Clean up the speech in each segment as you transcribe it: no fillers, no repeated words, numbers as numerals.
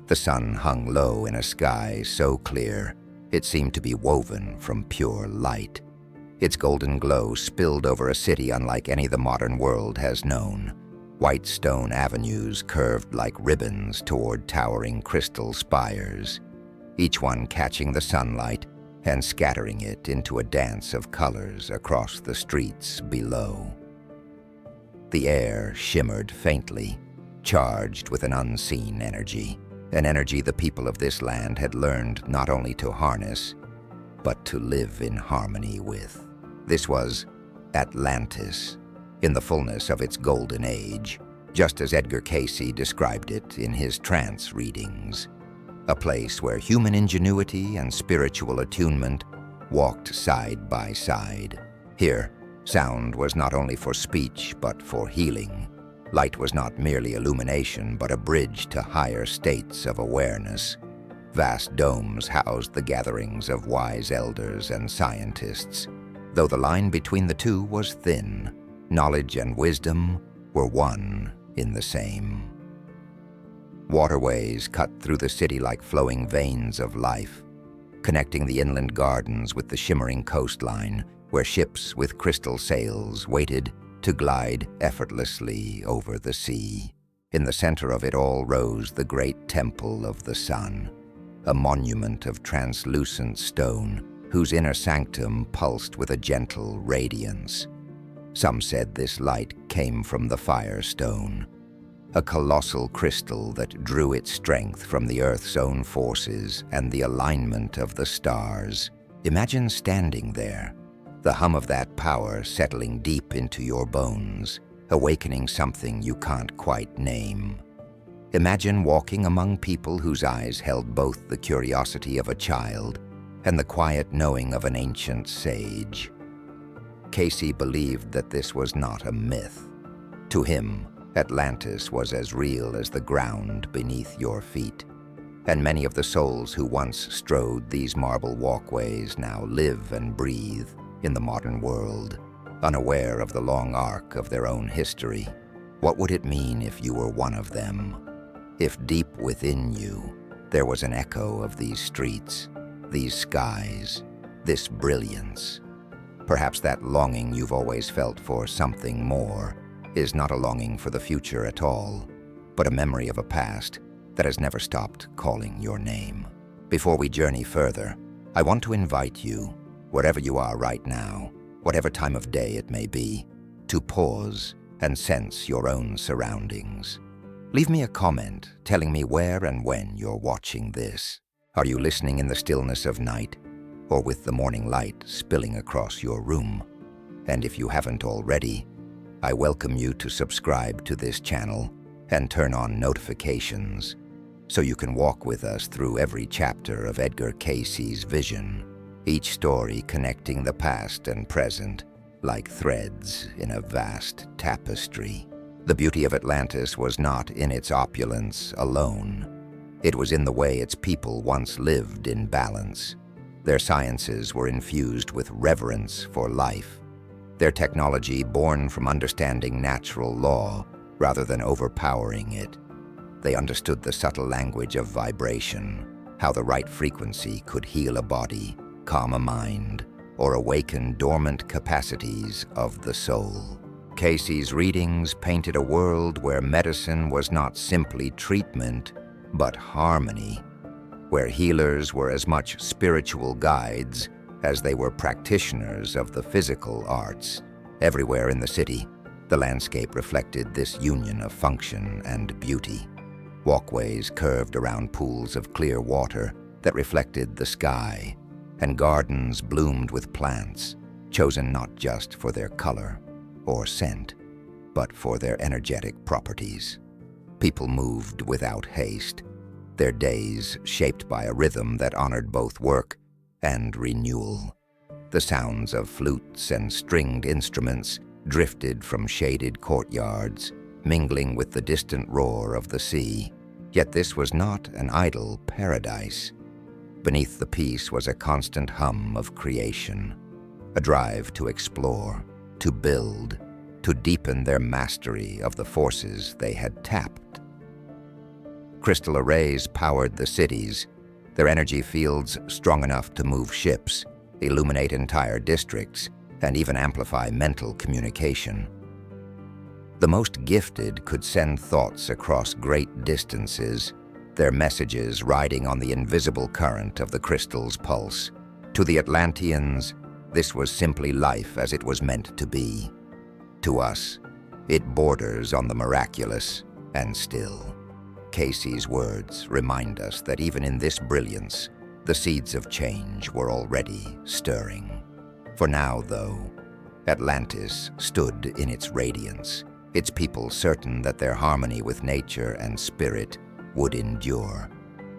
The sun hung low in a sky so clear it seemed to be woven from pure light. Its golden glow spilled over a city unlike any the modern world has known. White stone avenues curved like ribbons toward towering crystal spires, each one catching the sunlight and scattering it into a dance of colors across the streets below. The air shimmered faintly, charged with an unseen energy, an energy the people of this land had learned not only to harness, but to live in harmony with. This was Atlantis, in the fullness of its golden age, just as Edgar Cayce described it in his trance readings. A place where human ingenuity and spiritual attunement walked side by side. Here, sound was not only for speech, but for healing. Light was not merely illumination, but a bridge to higher states of awareness. Vast domes housed the gatherings of wise elders and scientists. Though the line between the two was thin, knowledge and wisdom were one in the same. Waterways cut through the city like flowing veins of life, connecting the inland gardens with the shimmering coastline, where ships with crystal sails waited to glide effortlessly over the sea. In the center of it all rose the great temple of the sun, a monument of translucent stone whose inner sanctum pulsed with a gentle radiance. Some said this light came from the firestone, a colossal crystal that drew its strength from the Earth's own forces and the alignment of the stars. Imagine standing there, the hum of that power settling deep into your bones, awakening something you can't quite name. Imagine walking among people whose eyes held both the curiosity of a child and the quiet knowing of an ancient sage. Cayce believed that this was not a myth. To him, Atlantis was as real as the ground beneath your feet, and many of the souls who once strode these marble walkways now live and breathe in the modern world, unaware of the long arc of their own history. What would it mean if you were one of them? If deep within you there was an echo of these streets, these skies, this brilliance? Perhaps that longing you've always felt for something more is not a longing for the future at all, but a memory of a past that has never stopped calling your name. Before we journey further, I want to invite you, wherever you are right now, whatever time of day it may be, to pause and sense your own surroundings. Leave me a comment telling me where and when you're watching this. Are you listening in the stillness of night, or with the morning light spilling across your room? And if you haven't already, I welcome you to subscribe to this channel and turn on notifications so you can walk with us through every chapter of Edgar Cayce's vision, each story connecting the past and present like threads in a vast tapestry. The beauty of Atlantis was not in its opulence alone. It was in the way its people once lived in balance. Their sciences were infused with reverence for life, their technology born from understanding natural law rather than overpowering it. They understood the subtle language of vibration, how the right frequency could heal a body, calm a mind, or awaken dormant capacities of the soul. Cayce's readings painted a world where medicine was not simply treatment, but harmony, where healers were as much spiritual guides as they were practitioners of the physical arts. Everywhere in the city, the landscape reflected this union of function and beauty. Walkways curved around pools of clear water that reflected the sky, and gardens bloomed with plants, chosen not just for their color or scent, but for their energetic properties. People moved without haste, their days shaped by a rhythm that honored both work and renewal. The sounds of flutes and stringed instruments drifted from shaded courtyards, mingling with the distant roar of the sea. Yet this was not an idle paradise. Beneath the peace was a constant hum of creation, a drive to explore, to build, to deepen their mastery of the forces they had tapped. Crystal arrays powered the cities, their energy fields strong enough to move ships, illuminate entire districts, and even amplify mental communication. The most gifted could send thoughts across great distances, their messages riding on the invisible current of the crystal's pulse. To the Atlanteans, this was simply life as it was meant to be. To us, it borders on the miraculous, and still. Cayce's words remind us that even in this brilliance, the seeds of change were already stirring. For now, though, Atlantis stood in its radiance, its people certain that their harmony with nature and spirit would endure.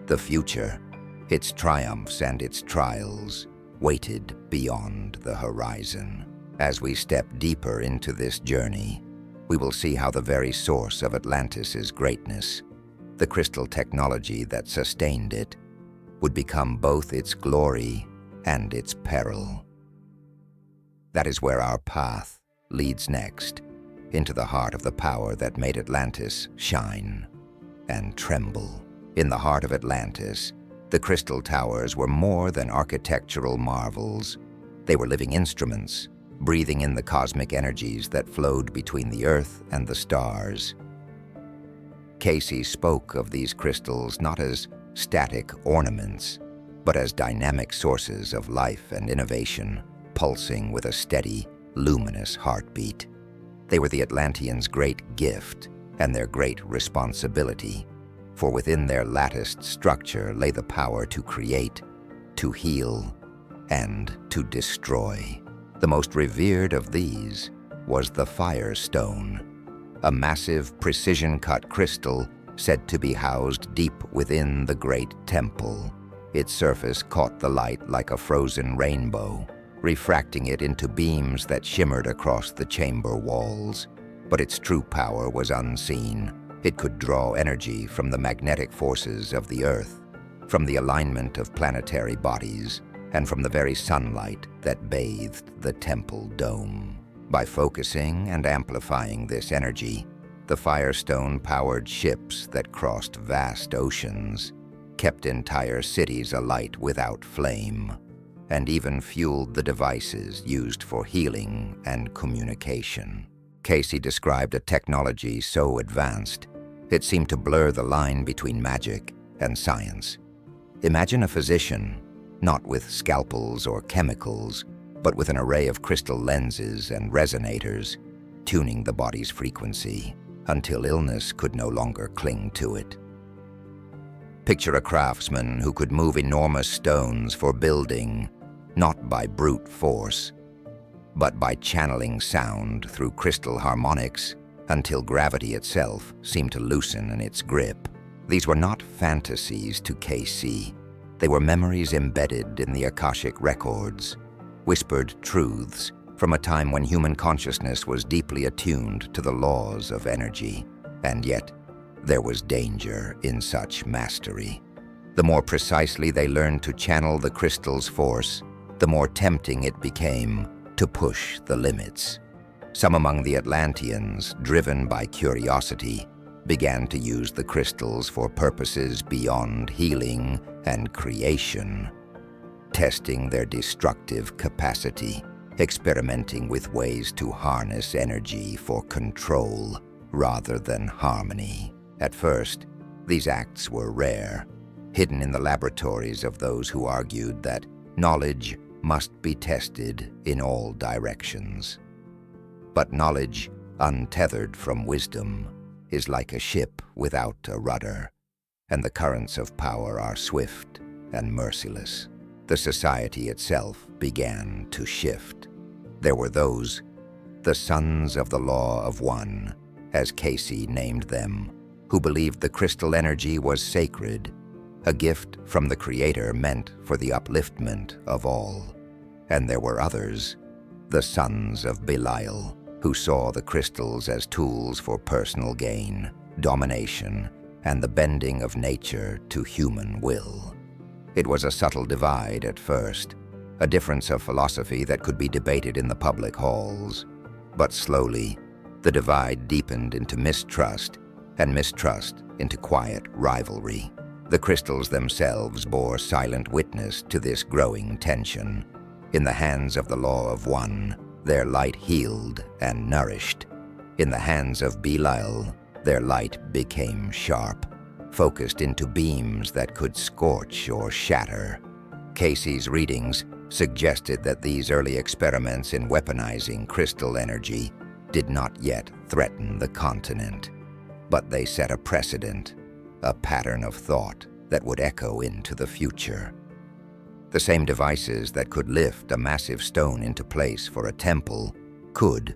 The future, its triumphs and its trials, waited beyond the horizon. As we step deeper into this journey, we will see how the very source of Atlantis's greatness, the crystal technology that sustained it, would become both its glory and its peril. That is where our path leads next, into the heart of the power that made Atlantis shine and tremble. In the heart of Atlantis, the crystal towers were more than architectural marvels. They were living instruments, breathing in the cosmic energies that flowed between the earth and the stars. Cayce spoke of these crystals not as static ornaments, but as dynamic sources of life and innovation, pulsing with a steady, luminous heartbeat. They were the Atlanteans' great gift and their great responsibility, for within their latticed structure lay the power to create, to heal, and to destroy. The most revered of these was the Firestone, a massive precision-cut crystal said to be housed deep within the great temple. Its surface caught the light like a frozen rainbow, refracting it into beams that shimmered across the chamber walls. But its true power was unseen. It could draw energy from the magnetic forces of the Earth, from the alignment of planetary bodies, and from the very sunlight that bathed the temple dome. By focusing and amplifying this energy, the Firestone powered ships that crossed vast oceans, kept entire cities alight without flame, and even fueled the devices used for healing and communication. Cayce described a technology so advanced, it seemed to blur the line between magic and science. Imagine a physician, not with scalpels or chemicals, but with an array of crystal lenses and resonators, tuning the body's frequency until illness could no longer cling to it. Picture a craftsman who could move enormous stones for building, not by brute force, but by channeling sound through crystal harmonics until gravity itself seemed to loosen in its grip. These were not fantasies to Cayce. They were memories embedded in the Akashic records, whispered truths from a time when human consciousness was deeply attuned to the laws of energy. And yet, there was danger in such mastery. The more precisely they learned to channel the crystal's force, the more tempting it became to push the limits. Some among the Atlanteans, driven by curiosity, began to use the crystals for purposes beyond healing and creation, testing their destructive capacity, experimenting with ways to harness energy for control rather than harmony. At first, these acts were rare, hidden in the laboratories of those who argued that knowledge must be tested in all directions. But knowledge, untethered from wisdom, is like a ship without a rudder, and the currents of power are swift and merciless. The society itself began to shift. There were those, the sons of the Law of One, as Cayce named them, who believed the crystal energy was sacred, a gift from the Creator meant for the upliftment of all. And there were others, the sons of Belial, who saw the crystals as tools for personal gain, domination, and the bending of nature to human will. It was a subtle divide at first, a difference of philosophy that could be debated in the public halls. But slowly, The divide deepened into mistrust, and mistrust into quiet rivalry. The crystals themselves bore silent witness to this growing tension. In the hands of the Law of One, their light healed and nourished. In the hands of Belial, their light became sharp, focused into beams that could scorch or shatter. Cayce's readings suggested that these early experiments in weaponizing crystal energy did not yet threaten the continent, but they set a precedent, a pattern of thought that would echo into the future. The same devices that could lift a massive stone into place for a temple could,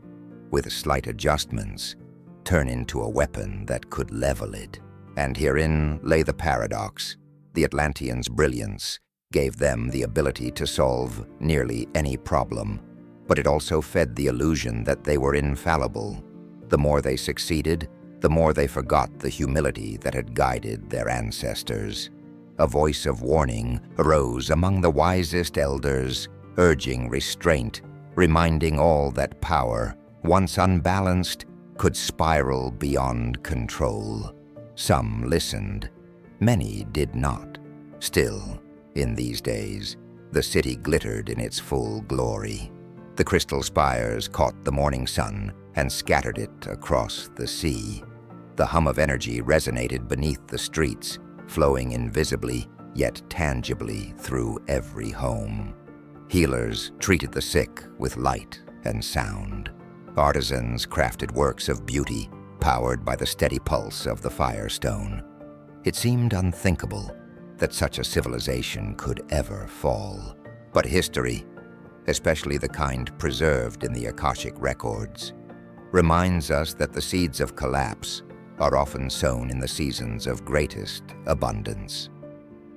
with slight adjustments, turn into a weapon that could level it. And herein lay the paradox. The Atlanteans' brilliance gave them the ability to solve nearly any problem, but it also fed the illusion that they were infallible. The more they succeeded, the more they forgot the humility that had guided their ancestors. A voice of warning arose among the wisest elders, urging restraint, reminding all that power, once unbalanced, could spiral beyond control. Some listened, many did not. Still, in these days, the city glittered in its full glory. The crystal spires caught the morning sun and scattered it across the sea. The hum of energy resonated beneath the streets, flowing invisibly yet tangibly through every home. Healers treated the sick with light and sound. Artisans crafted works of beauty, powered by the steady pulse of the firestone. It seemed unthinkable that such a civilization could ever fall. But history, especially the kind preserved in the Akashic records, reminds us that the seeds of collapse are often sown in the seasons of greatest abundance.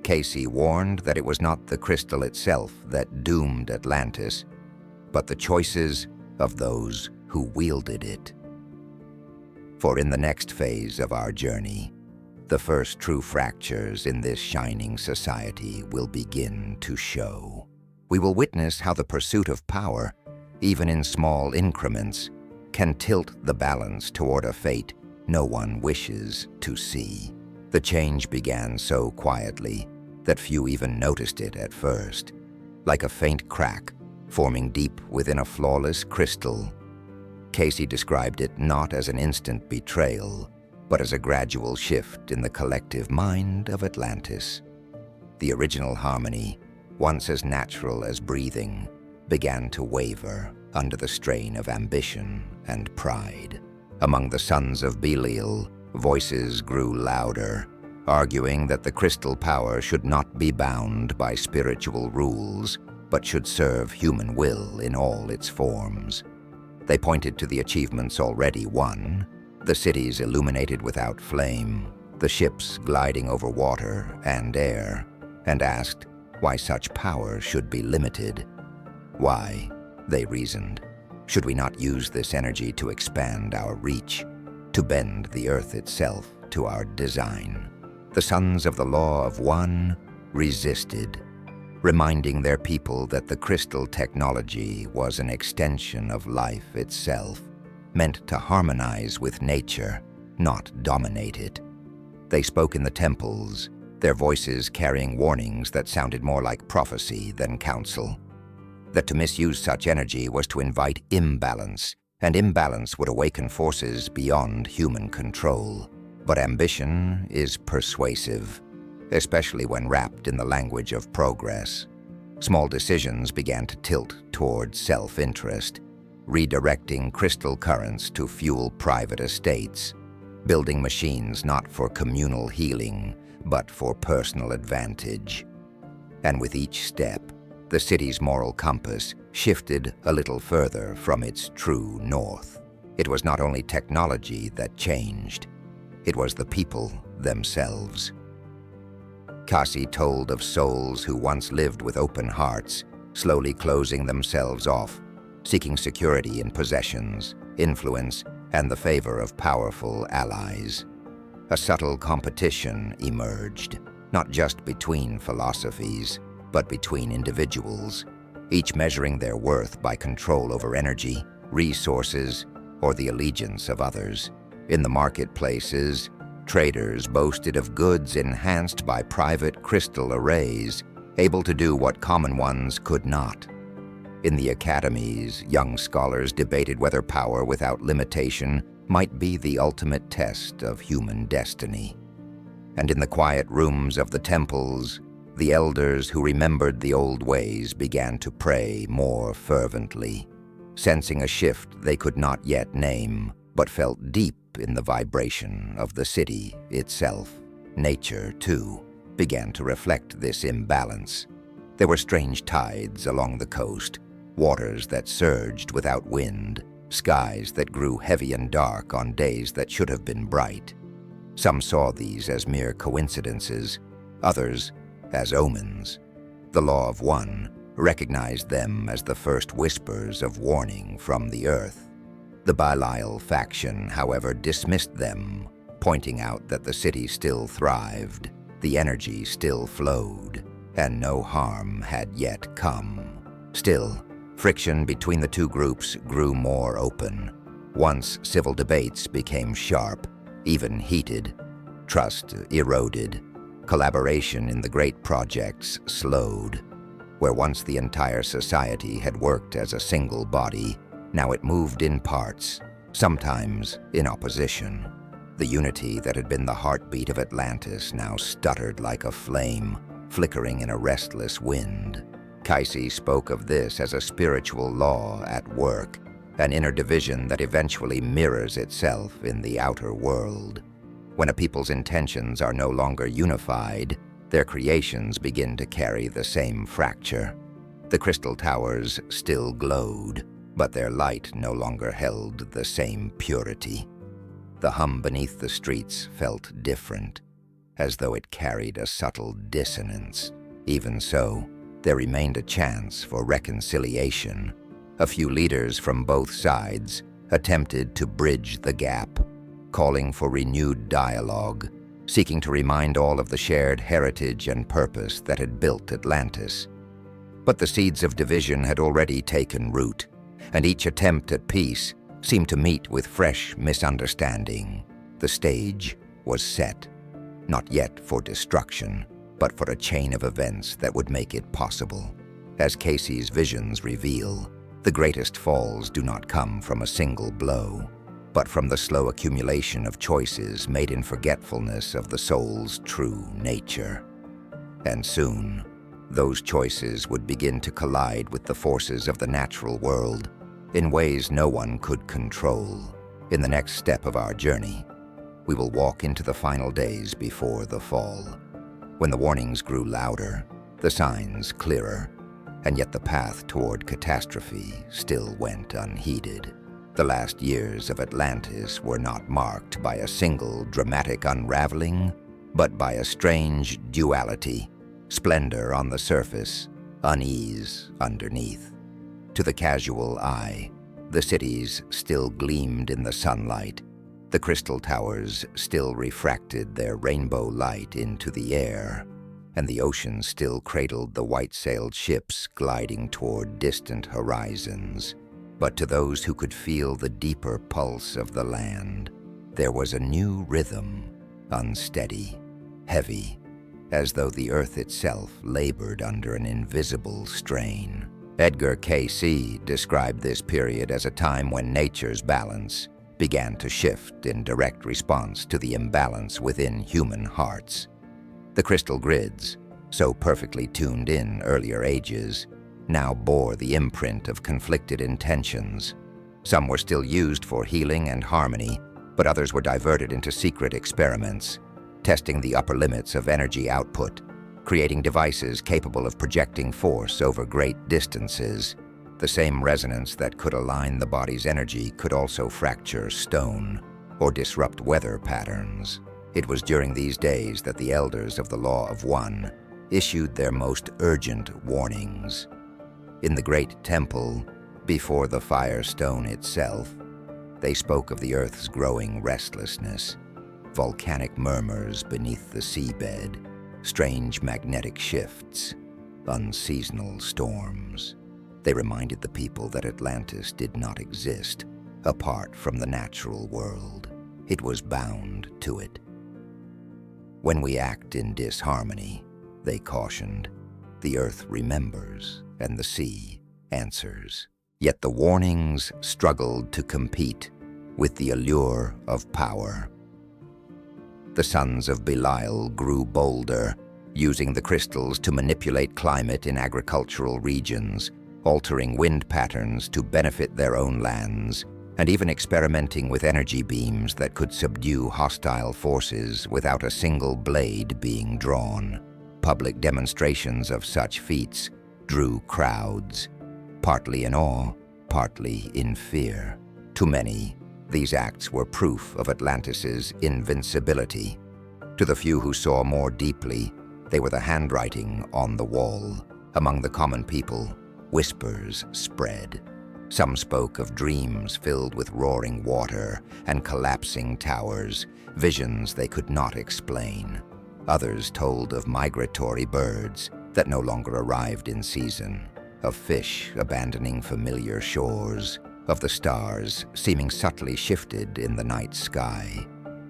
Cayce warned that it was not the crystal itself that doomed Atlantis, but the choices of those who wielded it. For in the next phase of our journey, the first true fractures in this shining society will begin to show. We will witness how the pursuit of power, even in small increments, can tilt the balance toward a fate no one wishes to see. The change began so quietly that few even noticed it at first. Like a faint crack forming deep within a flawless crystal, Cayce described it not as an instant betrayal, but as a gradual shift in the collective mind of Atlantis. The original harmony, once as natural as breathing, began to waver under the strain of ambition and pride. Among the sons of Belial, voices grew louder, arguing that the crystal power should not be bound by spiritual rules, but should serve human will in all its forms. They pointed to the achievements already won, the cities illuminated without flame, the ships gliding over water and air, and asked why such power should be limited. Why, they reasoned, should we not use this energy to expand our reach, to bend the earth itself to our design? The sons of the Law of One resisted, reminding their people that the crystal technology was an extension of life itself, meant to harmonize with nature, not dominate it. They spoke in the temples, their voices carrying warnings that sounded more like prophecy than counsel. That to misuse such energy was to invite imbalance, and imbalance would awaken forces beyond human control. But ambition is persuasive, especially when wrapped in the language of progress. Small decisions began to tilt toward self-interest, redirecting crystal currents to fuel private estates, building machines not for communal healing, but for personal advantage. And with each step, the city's moral compass shifted a little further from its true north. It was not only technology that changed, it was the people themselves. Cayce told of souls who once lived with open hearts, slowly closing themselves off, seeking security in possessions, influence, and the favor of powerful allies. A subtle competition emerged, not just between philosophies, but between individuals, each measuring their worth by control over energy, resources, or the allegiance of others. In the marketplaces, traders boasted of goods enhanced by private crystal arrays, able to do what common ones could not. In the academies, young scholars debated whether power without limitation might be the ultimate test of human destiny. And in the quiet rooms of the temples, the elders who remembered the old ways began to pray more fervently, sensing a shift they could not yet name, but felt deep in the vibration of the city itself. Nature, too, began to reflect this imbalance. There were strange tides along the coast, waters that surged without wind, skies that grew heavy and dark on days that should have been bright. Some saw these as mere coincidences, others as omens. The Law of One recognized them as the first whispers of warning from the earth. The Belial faction, however, dismissed them, pointing out that the city still thrived, the energy still flowed, and no harm had yet come. Still, friction between the two groups grew more open. Once civil debates became sharp, even heated, trust eroded, collaboration in the great projects slowed. Where once the entire society had worked as a single body, now it moved in parts, sometimes in opposition. The unity that had been the heartbeat of Atlantis now stuttered like a flame, flickering in a restless wind. Cayce spoke of this as a spiritual law at work, an inner division that eventually mirrors itself in the outer world. When a people's intentions are no longer unified, their creations begin to carry the same fracture. The crystal towers still glowed, but their light no longer held the same purity. The hum beneath the streets felt different, as though it carried a subtle dissonance. Even so, there remained a chance for reconciliation. A few leaders from both sides attempted to bridge the gap, calling for renewed dialogue, seeking to remind all of the shared heritage and purpose that had built Atlantis. But the seeds of division had already taken root, and each attempt at peace seemed to meet with fresh misunderstanding. The stage was set, not yet for destruction, but for a chain of events that would make it possible. As Cayce's visions reveal, the greatest falls do not come from a single blow, but from the slow accumulation of choices made in forgetfulness of the soul's true nature. And soon, those choices would begin to collide with the forces of the natural world in ways no one could control. In the next step of our journey, we will walk into the final days before the fall, when the warnings grew louder, the signs clearer, and yet the path toward catastrophe still went unheeded. The last years of Atlantis were not marked by a single dramatic unraveling, but by a strange duality, splendor on the surface, unease underneath. To the casual eye, the cities still gleamed in the sunlight. The crystal towers still refracted their rainbow light into the air, and the ocean still cradled the white-sailed ships gliding toward distant horizons. But to those who could feel the deeper pulse of the land, there was a new rhythm, unsteady, heavy, as though the earth itself labored under an invisible strain. Edgar Cayce described this period as a time when nature's balance began to shift in direct response to the imbalance within human hearts. The crystal grids, so perfectly tuned in earlier ages, now bore the imprint of conflicted intentions. Some were still used for healing and harmony, but others were diverted into secret experiments, testing the upper limits of energy output, creating devices capable of projecting force over great distances. The same resonance that could align the body's energy could also fracture stone or disrupt weather patterns. It was during these days that the elders of the Law of One issued their most urgent warnings. In the great temple, before the firestone itself, they spoke of the earth's growing restlessness, volcanic murmurs beneath the seabed, strange magnetic shifts, unseasonal storms. They reminded the people that Atlantis did not exist, apart from the natural world. It was bound to it. When we act in disharmony, they cautioned, the earth remembers and the sea answers. Yet the warnings struggled to compete with the allure of power. The sons of Belial grew bolder, using the crystals to manipulate climate in agricultural regions, altering wind patterns to benefit their own lands, and even experimenting with energy beams that could subdue hostile forces without a single blade being drawn. Public demonstrations of such feats drew crowds, partly in awe, partly in fear. To many, these acts were proof of Atlantis' invincibility. To the few who saw more deeply, they were the handwriting on the wall. Among the common people, whispers spread. Some spoke of dreams filled with roaring water and collapsing towers, visions they could not explain. Others told of migratory birds that no longer arrived in season, of fish abandoning familiar shores, of the stars seeming subtly shifted in the night sky.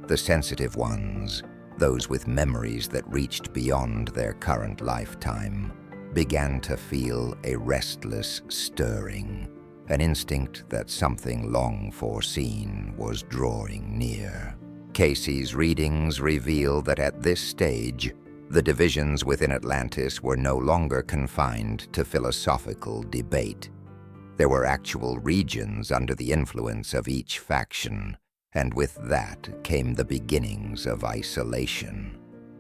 The sensitive ones, those with memories that reached beyond their current lifetime, began to feel a restless stirring, an instinct that something long foreseen was drawing near. Cayce's readings reveal that at this stage, the divisions within Atlantis were no longer confined to philosophical debate. There were actual regions under the influence of each faction, and with that came the beginnings of isolation.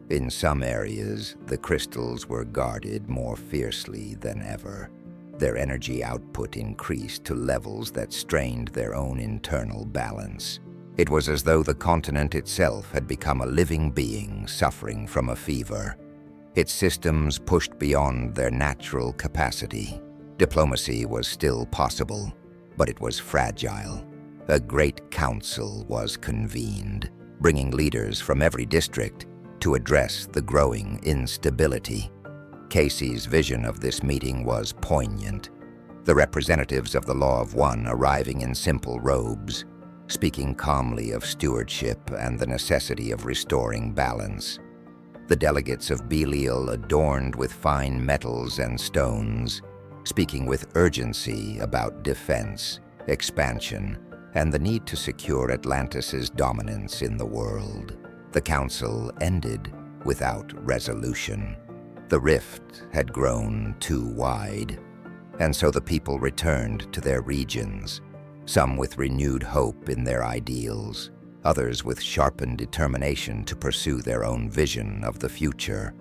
In some areas, the crystals were guarded more fiercely than ever. Their energy output increased to levels that strained their own internal balance. It was as though the continent itself had become a living being suffering from a fever. Its systems pushed beyond their natural capacity. Diplomacy was still possible, but it was fragile. A great council was convened, bringing leaders from every district to address the growing instability. Cayce's vision of this meeting was poignant. The representatives of the Law of One arriving in simple robes, speaking calmly of stewardship and the necessity of restoring balance. The delegates of Belial adorned with fine metals and stones, speaking with urgency about defense, expansion, and the need to secure Atlantis' dominance in the world. The council ended without resolution. The rift had grown too wide, and so the people returned to their regions, some with renewed hope in their ideals, others with sharpened determination to pursue their own vision of the future,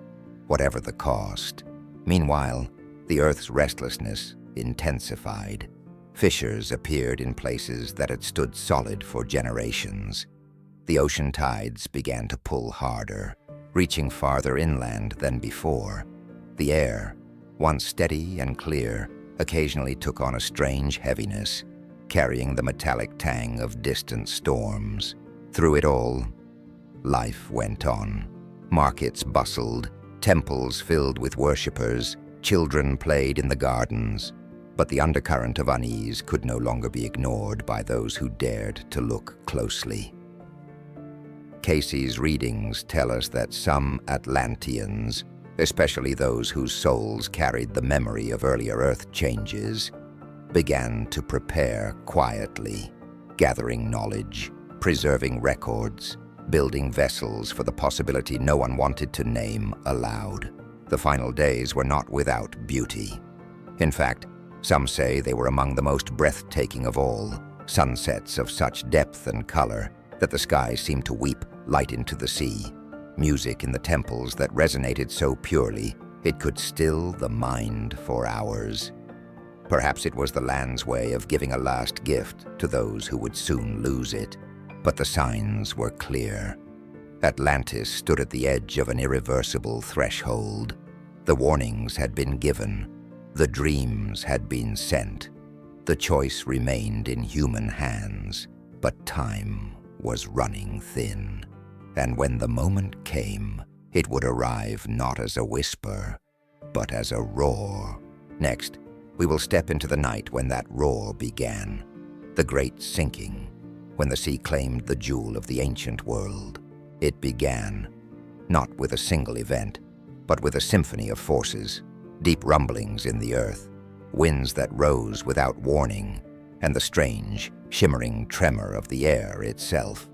whatever the cost. Meanwhile, the Earth's restlessness intensified. Fissures appeared in places that had stood solid for generations. The ocean tides began to pull harder, reaching farther inland than before. The air, once steady and clear, occasionally took on a strange heaviness, carrying the metallic tang of distant storms. Through it all, life went on. Markets bustled, temples filled with worshippers, children played in the gardens, but the undercurrent of unease could no longer be ignored by those who dared to look closely. Cayce's readings tell us that some Atlanteans, especially those whose souls carried the memory of earlier Earth changes, began to prepare quietly, gathering knowledge, preserving records, building vessels for the possibility no one wanted to name aloud. The final days were not without beauty. In fact, some say they were among the most breathtaking of all, sunsets of such depth and color that the sky seemed to weep light into the sea, music in the temples that resonated so purely it could still the mind for hours. Perhaps it was the land's way of giving a last gift to those who would soon lose it, but the signs were clear. Atlantis stood at the edge of an irreversible threshold. The warnings had been given. The dreams had been sent. The choice remained in human hands, but time was running thin. And when the moment came, it would arrive not as a whisper, but as a roar. Next, we will step into the night when that roar began. the great sinking, when the sea claimed the jewel of the ancient world. It began, not with a single event, but with a symphony of forces, deep rumblings in the earth, winds that rose without warning, and the strange, shimmering tremor of the air itself.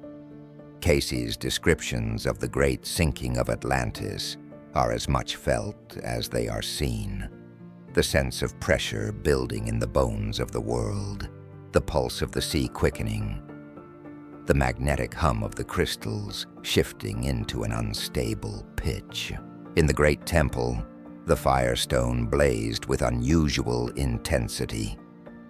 Cayce's descriptions of the great sinking of Atlantis are as much felt as they are seen. The sense of pressure building in the bones of the world, the pulse of the sea quickening, the magnetic hum of the crystals shifting into an unstable pitch. In the great temple, the firestone blazed with unusual intensity.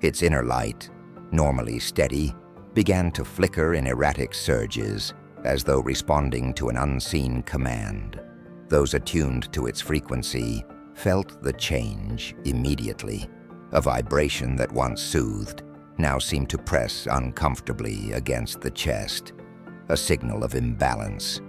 Its inner light, normally steady, began to flicker in erratic surges, as though responding to an unseen command. Those attuned to its frequency felt the change immediately. A vibration that once soothed now seemed to press uncomfortably against the chest, a signal of imbalance.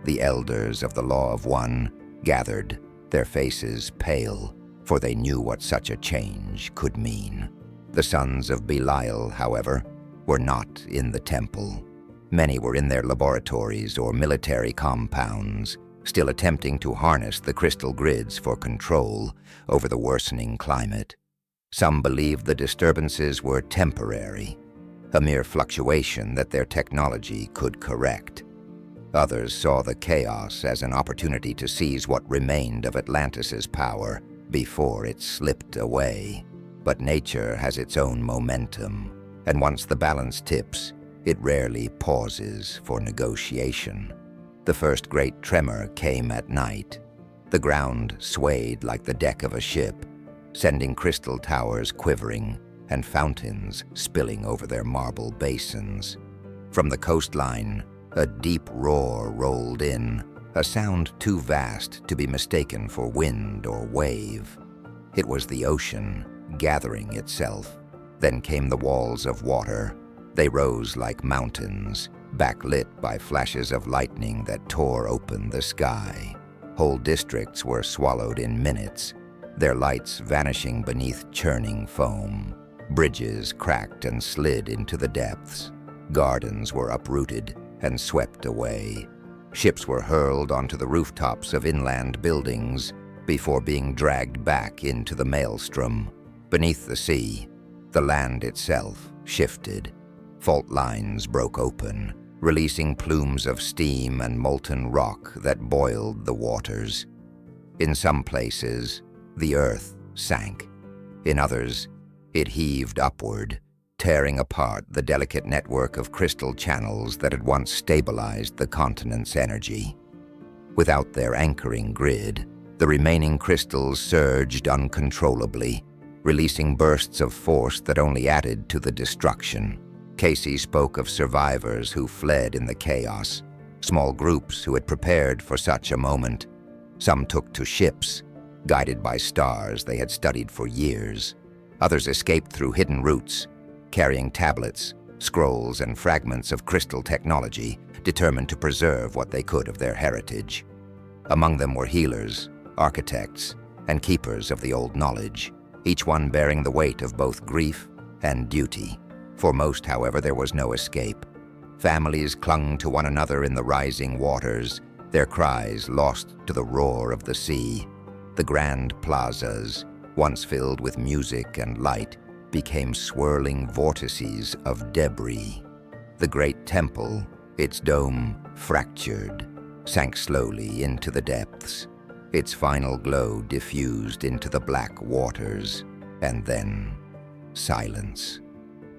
The elders of the Law of One gathered, their faces pale, for they knew what such a change could mean. The sons of Belial, however, were not in the temple. Many were in their laboratories or military compounds, still attempting to harness the crystal grids for control over the worsening climate. Some believed the disturbances were temporary, a mere fluctuation that their technology could correct. Others saw the chaos as an opportunity to seize what remained of Atlantis's power before it slipped away. But nature has its own momentum, and once the balance tips, it rarely pauses for negotiation. The first great tremor came at night. The ground swayed like the deck of a ship, sending crystal towers quivering and fountains spilling over their marble basins. From the coastline, a deep roar rolled in, a sound too vast to be mistaken for wind or wave. It was the ocean gathering itself. Then came the walls of water. They rose like mountains, backlit by flashes of lightning that tore open the sky. Whole districts were swallowed in minutes, their lights vanishing beneath churning foam. Bridges cracked and slid into the depths. Gardens were uprooted and swept away. Ships were hurled onto the rooftops of inland buildings before being dragged back into the maelstrom. Beneath the sea, the land itself shifted. Fault lines broke open, releasing plumes of steam and molten rock that boiled the waters. In some places, the earth sank. In others, it heaved upward, tearing apart the delicate network of crystal channels that had once stabilized the continent's energy. Without their anchoring grid, the remaining crystals surged uncontrollably, releasing bursts of force that only added to the destruction. Cayce spoke of survivors who fled in the chaos, small groups who had prepared for such a moment. Some took to ships, guided by stars they had studied for years. Others escaped through hidden routes, carrying tablets, scrolls, and fragments of crystal technology, determined to preserve what they could of their heritage. Among them were healers, architects, and keepers of the old knowledge, each one bearing the weight of both grief and duty. For most, however, there was no escape. Families clung to one another in the rising waters, their cries lost to the roar of the sea. The grand plazas, once filled with music and light, became swirling vortices of debris. The great temple, its dome fractured, sank slowly into the depths. Its final glow diffused into the black waters, and then silence.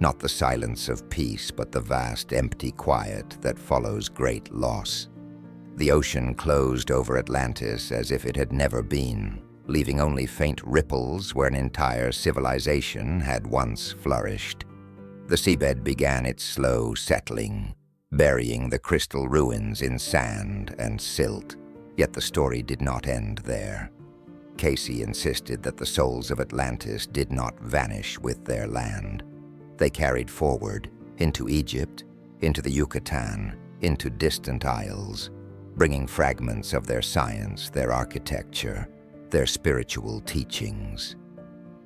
Not the silence of peace, but the vast empty quiet that follows great loss. The ocean closed over Atlantis as if it had never been, leaving only faint ripples where an entire civilization had once flourished. The seabed began its slow settling, burying the crystal ruins in sand and silt. Yet the story did not end there. Cayce insisted that the souls of Atlantis did not vanish with their land. They carried forward into Egypt, into the Yucatan, into distant isles, bringing fragments of their science, their architecture, their spiritual teachings.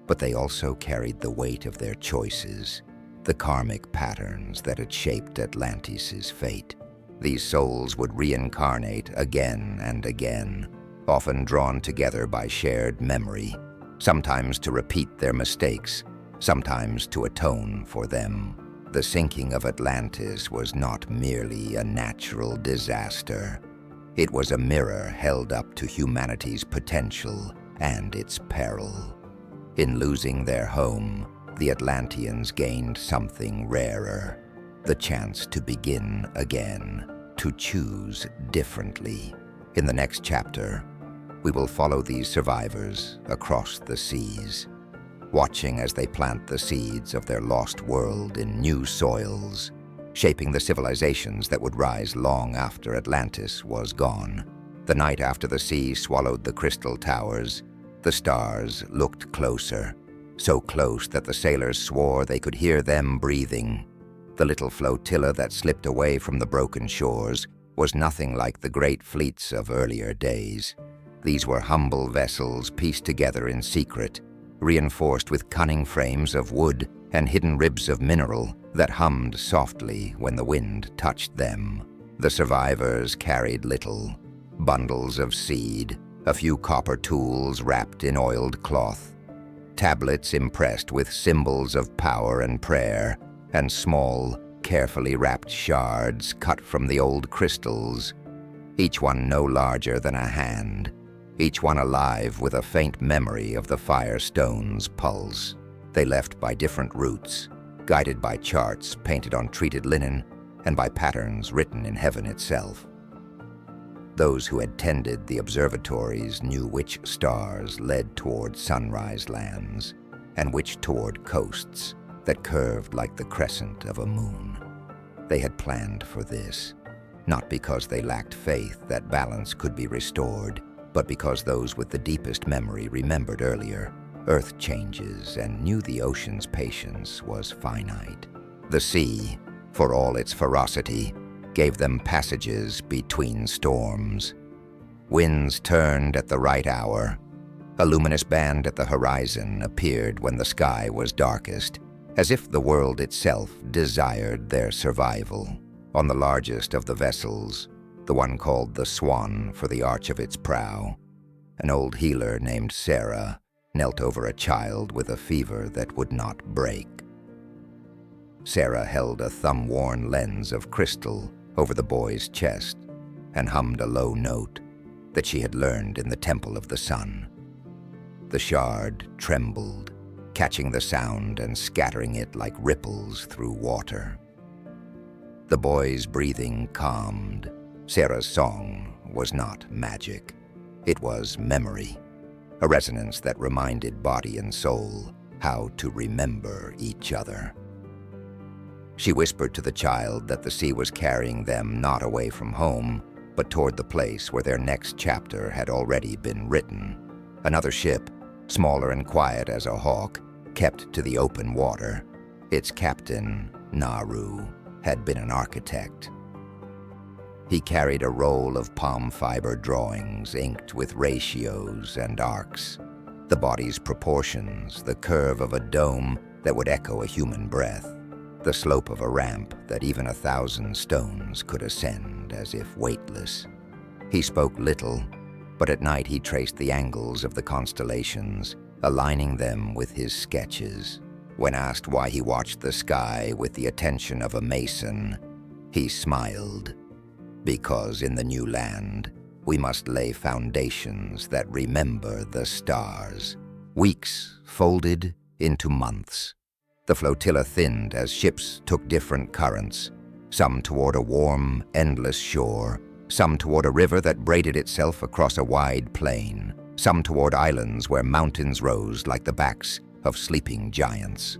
But they also carried the weight of their choices, the karmic patterns that had shaped Atlantis' fate. These souls would reincarnate again and again, often drawn together by shared memory, sometimes to repeat their mistakes, sometimes to atone for them. The sinking of Atlantis was not merely a natural disaster. It was a mirror held up to humanity's potential and its peril. In losing their home, the Atlanteans gained something rarer, the chance to begin again, to choose differently. In the next chapter, we will follow these survivors across the seas, watching as they plant the seeds of their lost world in new soils, shaping the civilizations that would rise long after Atlantis was gone. The night after the sea swallowed the crystal towers, the stars looked closer, so close that the sailors swore they could hear them breathing. The little flotilla that slipped away from the broken shores was nothing like the great fleets of earlier days. These were humble vessels pieced together in secret, reinforced with cunning frames of wood and hidden ribs of mineral that hummed softly when the wind touched them. The survivors carried little: bundles of seed, a few copper tools wrapped in oiled cloth, tablets impressed with symbols of power and prayer, and small, carefully wrapped shards cut from the old crystals, each one no larger than a hand, each one alive with a faint memory of the firestone's pulse. They left by different routes, guided by charts painted on treated linen and by patterns written in heaven itself. Those who had tended the observatories knew which stars led toward sunrise lands and which toward coasts that curved like the crescent of a moon. They had planned for this, not because they lacked faith that balance could be restored, but because those with the deepest memory remembered earlier earth changes and knew the ocean's patience was finite. The sea, for all its ferocity, gave them passages between storms. Winds turned at the right hour. A luminous band at the horizon appeared when the sky was darkest, as if the world itself desired their survival. On the largest of the vessels, the one called the Swan for the arch of its prow, an old healer named Sarah knelt over a child with a fever that would not break. Sarah held a thumb-worn lens of crystal over the boy's chest and hummed a low note that she had learned in the Temple of the Sun. The shard trembled, catching the sound and scattering it like ripples through water. The boy's breathing calmed. Sarah's song was not magic. It was memory, a resonance that reminded body and soul how to remember each other. She whispered to the child that the sea was carrying them not away from home, but toward the place where their next chapter had already been written. Another ship, smaller and quiet as a hawk, kept to the open water. Its captain, Naru, had been an architect. He carried a roll of palm fiber drawings inked with ratios and arcs, the body's proportions, the curve of a dome that would echo a human breath, the slope of a ramp that even 1,000 stones could ascend as if weightless. He spoke little, but at night he traced the angles of the constellations, aligning them with his sketches. When asked why he watched the sky with the attention of a mason, he smiled. Because in the new land, we must lay foundations that remember the stars. Weeks folded into months. The flotilla thinned as ships took different currents, some toward a warm, endless shore, some toward a river that braided itself across a wide plain, some toward islands where mountains rose like the backs of sleeping giants.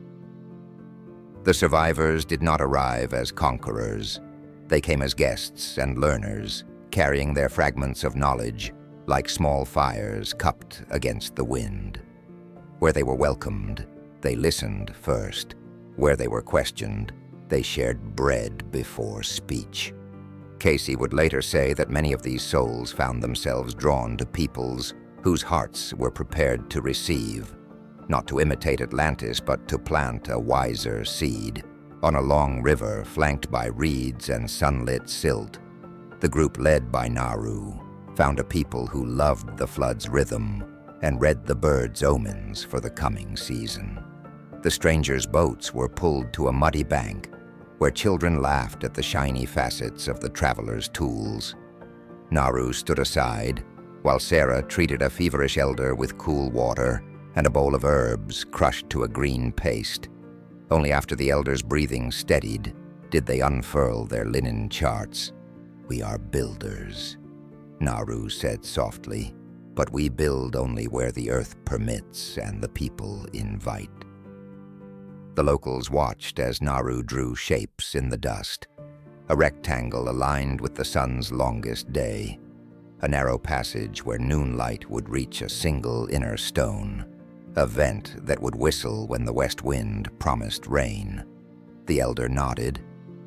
The survivors did not arrive as conquerors. They came as guests and learners, carrying their fragments of knowledge like small fires cupped against the wind. Where they were welcomed, they listened first. Where they were questioned, they shared bread before speech. Cayce would later say that many of these souls found themselves drawn to peoples whose hearts were prepared to receive, not to imitate Atlantis, but to plant a wiser seed. On a long river flanked by reeds and sunlit silt, the group led by Naru found a people who loved the flood's rhythm and read the birds' omens for the coming season. The strangers' boats were pulled to a muddy bank where children laughed at the shiny facets of the travelers' tools. Naru stood aside while Sarah treated a feverish elder with cool water and a bowl of herbs crushed to a green paste. Only after the elder's breathing steadied did they unfurl their linen charts. "We are builders," Naru said softly, "but we build only where the earth permits and the people invite." The locals watched as Naru drew shapes in the dust. A rectangle aligned with the sun's longest day. A narrow passage where noonlight would reach a single inner stone. A vent that would whistle when the west wind promised rain. The elder nodded,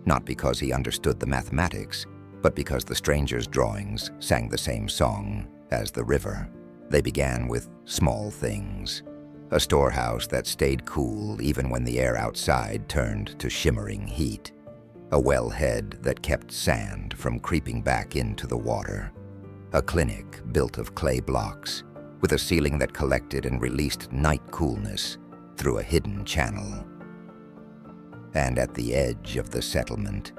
not because he understood the mathematics, but because the stranger's drawings sang the same song as the river. They began with small things. A storehouse that stayed cool even when the air outside turned to shimmering heat. A wellhead that kept sand from creeping back into the water. A clinic built of clay blocks, with a ceiling that collected and released night coolness through a hidden channel. And at the edge of the settlement,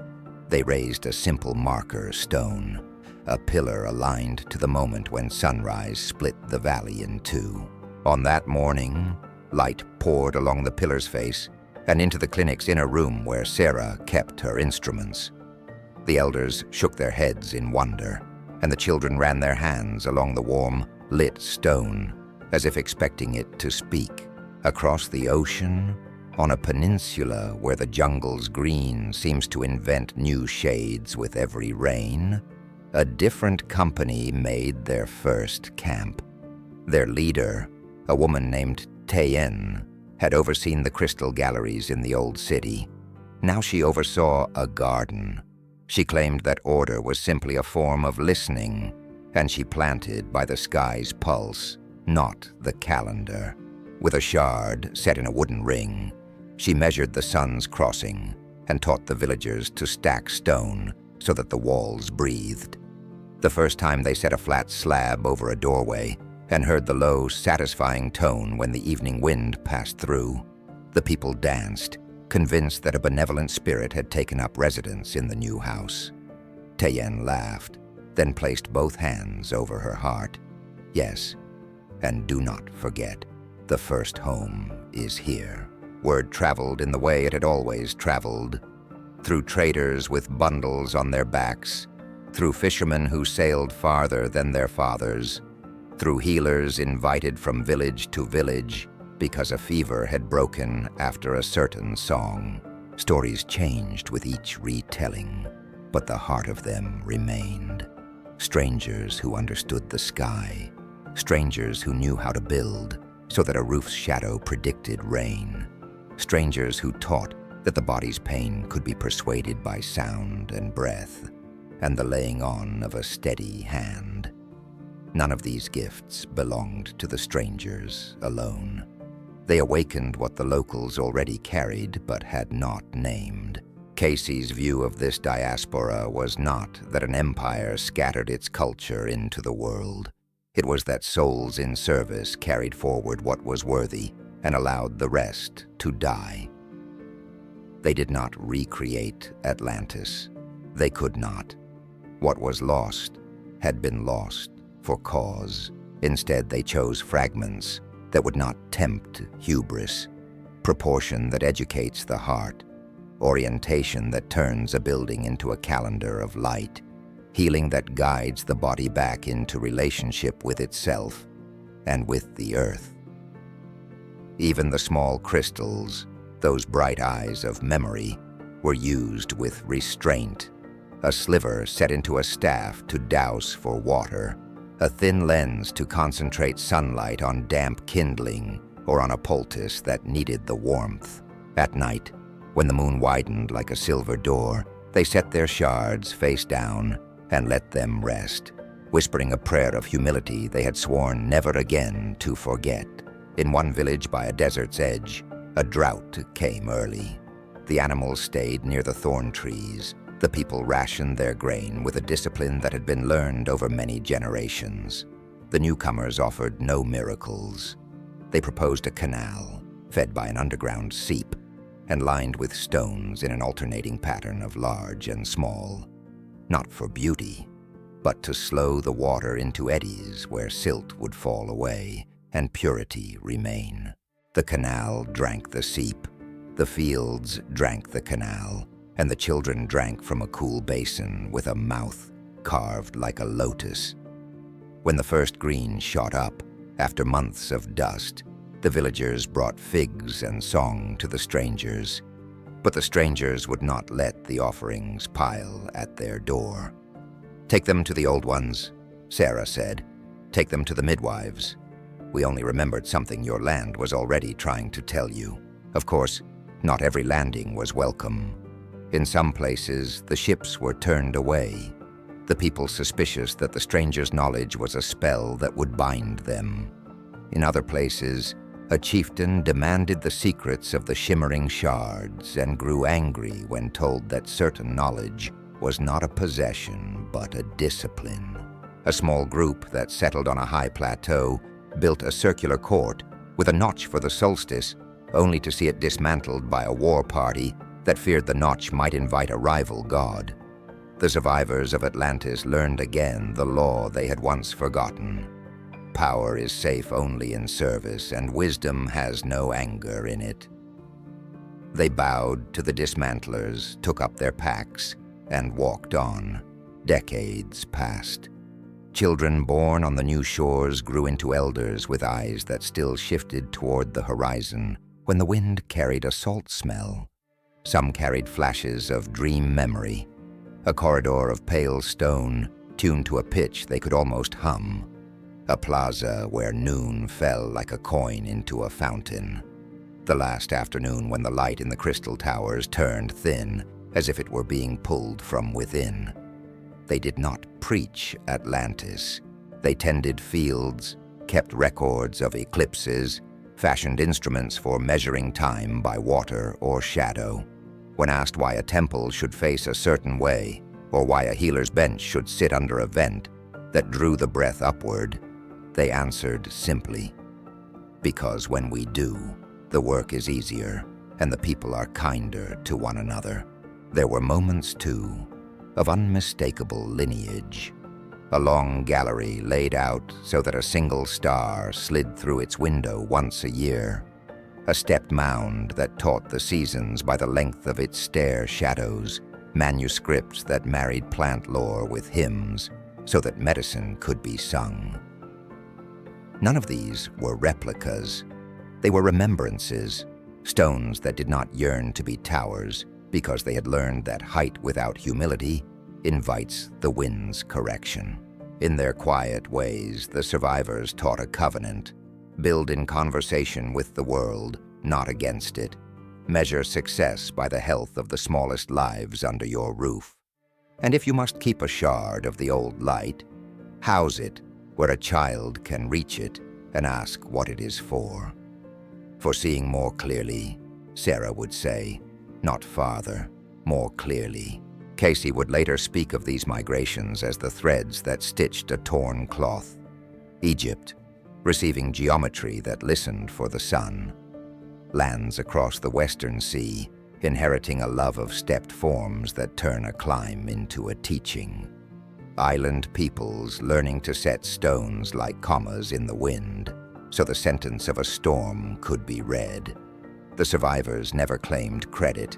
they raised a simple marker stone, a pillar aligned to the moment when sunrise split the valley in two. On that morning, light poured along the pillar's face and into the clinic's inner room where Sarah kept her instruments. The elders shook their heads in wonder, and the children ran their hands along the warm, lit stone, as if expecting it to speak. Across the ocean, on a peninsula where the jungle's green seems to invent new shades with every rain, a different company made their first camp. Their leader, a woman named Tayen, had overseen the crystal galleries in the old city. Now she oversaw a garden. She claimed that order was simply a form of listening, and she planted by the sky's pulse, not the calendar. With a shard set in a wooden ring, she measured the sun's crossing and taught the villagers to stack stone so that the walls breathed. The first time they set a flat slab over a doorway and heard the low, satisfying tone when the evening wind passed through, the people danced, convinced that a benevolent spirit had taken up residence in the new house. Tayen laughed, then placed both hands over her heart. "Yes, and do not forget, the first home is here." Word traveled in the way it had always traveled, through traders with bundles on their backs, through fishermen who sailed farther than their fathers, through healers invited from village to village because a fever had broken after a certain song. Stories changed with each retelling, but the heart of them remained. Strangers who understood the sky, strangers who knew how to build so that a roof's shadow predicted rain, strangers who taught that the body's pain could be persuaded by sound and breath, and the laying on of a steady hand. None of these gifts belonged to the strangers alone. They awakened what the locals already carried but had not named. Cayce's view of this diaspora was not that an empire scattered its culture into the world. It was that souls in service carried forward what was worthy and allowed the rest to die. They did not recreate Atlantis. They could not. What was lost had been lost for cause. Instead, they chose fragments that would not tempt hubris, proportion that educates the heart, orientation that turns a building into a calendar of light, healing that guides the body back into relationship with itself and with the earth. Even the small crystals, those bright eyes of memory, were used with restraint. A sliver set into a staff to douse for water, a thin lens to concentrate sunlight on damp kindling or on a poultice that needed the warmth. At night, when the moon widened like a silver door, they set their shards face down and let them rest, whispering a prayer of humility they had sworn never again to forget. In one village by a desert's edge, a drought came early. The animals stayed near the thorn trees. The people rationed their grain with a discipline that had been learned over many generations. The newcomers offered no miracles. They proposed a canal, fed by an underground seep, and lined with stones in an alternating pattern of large and small, not for beauty, but to slow the water into eddies where silt would fall away and purity remain. The canal drank the seep, the fields drank the canal, and the children drank from a cool basin with a mouth carved like a lotus. When the first green shot up, after months of dust, the villagers brought figs and song to the strangers, but the strangers would not let the offerings pile at their door. "Take them to the old ones," Sarah said. "Take them to the midwives. We only remembered something your land was already trying to tell you." Of course, not every landing was welcome. In some places, the ships were turned away, the people suspicious that the strangers' knowledge was a spell that would bind them. In other places, a chieftain demanded the secrets of the shimmering shards and grew angry when told that certain knowledge was not a possession but a discipline. A small group that settled on a high plateau built a circular court with a notch for the solstice, only to see it dismantled by a war party that feared the notch might invite a rival god. The survivors of Atlantis learned again the law they had once forgotten. Power is safe only in service, and wisdom has no anger in it. They bowed to the dismantlers, took up their packs, and walked on. Decades passed. Children born on the new shores grew into elders with eyes that still shifted toward the horizon when the wind carried a salt smell. Some carried flashes of dream memory, a corridor of pale stone tuned to a pitch they could almost hum, a plaza where noon fell like a coin into a fountain. The last afternoon when the light in the crystal towers turned thin, as if it were being pulled from within. They did not preach Atlantis. They tended fields, kept records of eclipses, fashioned instruments for measuring time by water or shadow. When asked why a temple should face a certain way, or why a healer's bench should sit under a vent that drew the breath upward, they answered simply, "Because when we do, the work is easier, and the people are kinder to one another." There were moments, too, of unmistakable lineage. A long gallery laid out so that a single star slid through its window once a year. A stepped mound that taught the seasons by the length of its stair shadows, manuscripts that married plant lore with hymns so that medicine could be sung. None of these were replicas. They were remembrances, stones that did not yearn to be towers because they had learned that height without humility invites the wind's correction. In their quiet ways, the survivors taught a covenant: build in conversation with the world, not against it. Measure success by the health of the smallest lives under your roof. And if you must keep a shard of the old light, house it where a child can reach it and ask what it is for. For seeing more clearly, Sarah would say, not farther, more clearly. Cayce would later speak of these migrations as the threads that stitched a torn cloth. Egypt, receiving geometry that listened for the sun. Lands across the Western Sea, inheriting a love of stepped forms that turn a climb into a teaching. Island peoples learning to set stones like commas in the wind, so the sentence of a storm could be read. The survivors never claimed credit.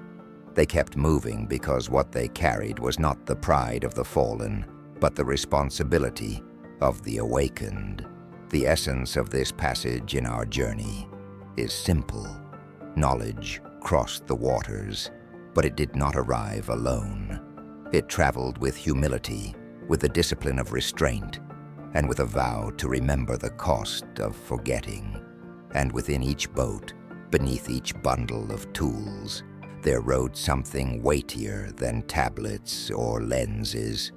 They kept moving because what they carried was not the pride of the fallen, but the responsibility of the awakened. The essence of this passage in our journey is simple. Knowledge crossed the waters, but it did not arrive alone. It traveled with humility, with the discipline of restraint, and with a vow to remember the cost of forgetting. And within each boat, beneath each bundle of tools, there rode something weightier than tablets or lenses.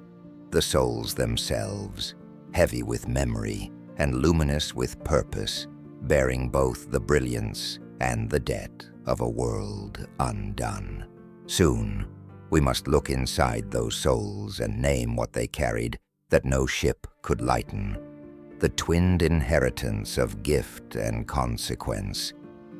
The souls themselves, heavy with memory and luminous with purpose, bearing both the brilliance and the debt of a world undone. Soon, we must look inside those souls and name what they carried that no ship could lighten. The twinned inheritance of gift and consequence,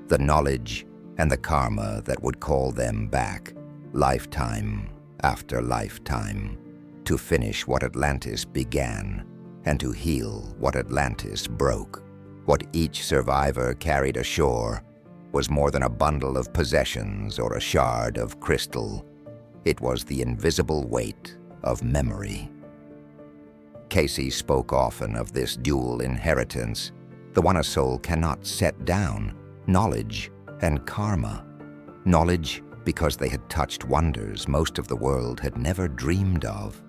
the knowledge and the karma that would call them back, lifetime after lifetime, to finish what Atlantis began and to heal what Atlantis broke. What each survivor carried ashore was more than a bundle of possessions or a shard of crystal. It was the invisible weight of memory. Cayce spoke often of this dual inheritance, the one a soul cannot set down, knowledge and karma. Knowledge because they had touched wonders most of the world had never dreamed of.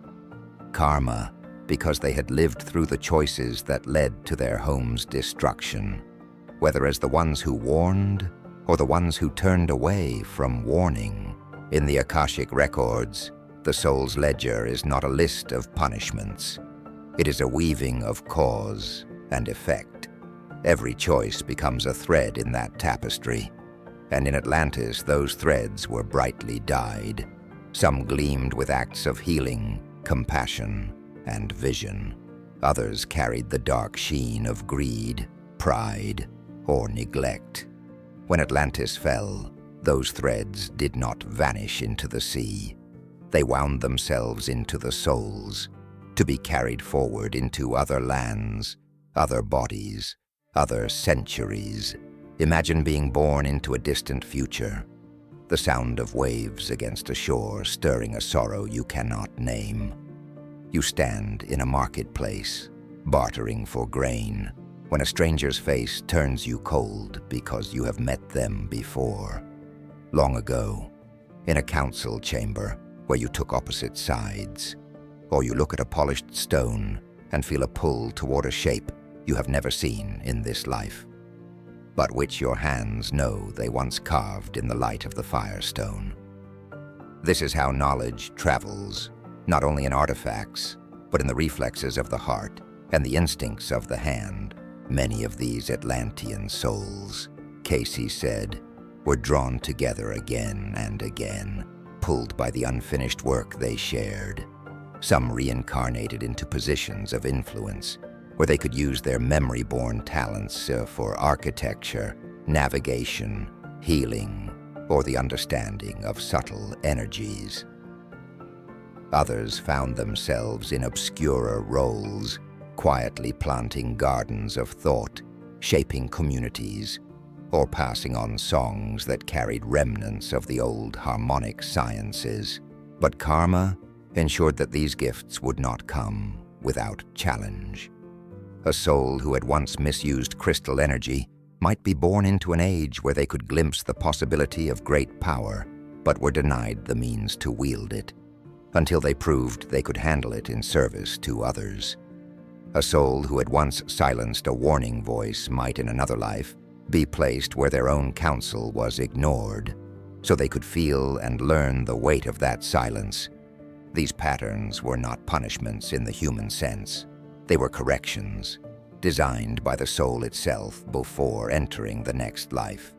Karma because they had lived through the choices that led to their home's destruction, whether as the ones who warned or the ones who turned away from warning. In the Akashic records, the soul's ledger is not a list of punishments. It is a weaving of cause and effect. Every choice becomes a thread in that tapestry, and in Atlantis those threads were brightly dyed. Some gleamed with acts of healing, compassion, and vision. Others carried the dark sheen of greed, pride, or neglect. When Atlantis fell, those threads did not vanish into the sea. They wound themselves into the souls, to be carried forward into other lands, other bodies, other centuries. Imagine being born into a distant future, the sound of waves against a shore stirring a sorrow you cannot name. You stand in a marketplace, bartering for grain, when a stranger's face turns you cold because you have met them before. Long ago, in a council chamber where you took opposite sides, or you look at a polished stone and feel a pull toward a shape you have never seen in this life, but which your hands know they once carved in the light of the firestone. This is how knowledge travels, not only in artifacts, but in the reflexes of the heart and the instincts of the hand. Many of these Atlantean souls, Cayce said, were drawn together again and again, pulled by the unfinished work they shared. Some reincarnated into positions of influence, where they could use their memory-born talents for architecture, navigation, healing, or the understanding of subtle energies. Others found themselves in obscurer roles, quietly planting gardens of thought, shaping communities, or passing on songs that carried remnants of the old harmonic sciences. But karma ensured that these gifts would not come without challenge. A soul who had once misused crystal energy might be born into an age where they could glimpse the possibility of great power, but were denied the means to wield it, until they proved they could handle it in service to others. A soul who had once silenced a warning voice might in another life be placed where their own counsel was ignored, so they could feel and learn the weight of that silence. These patterns were not punishments in the human sense. They were corrections, designed by the soul itself before entering the next life,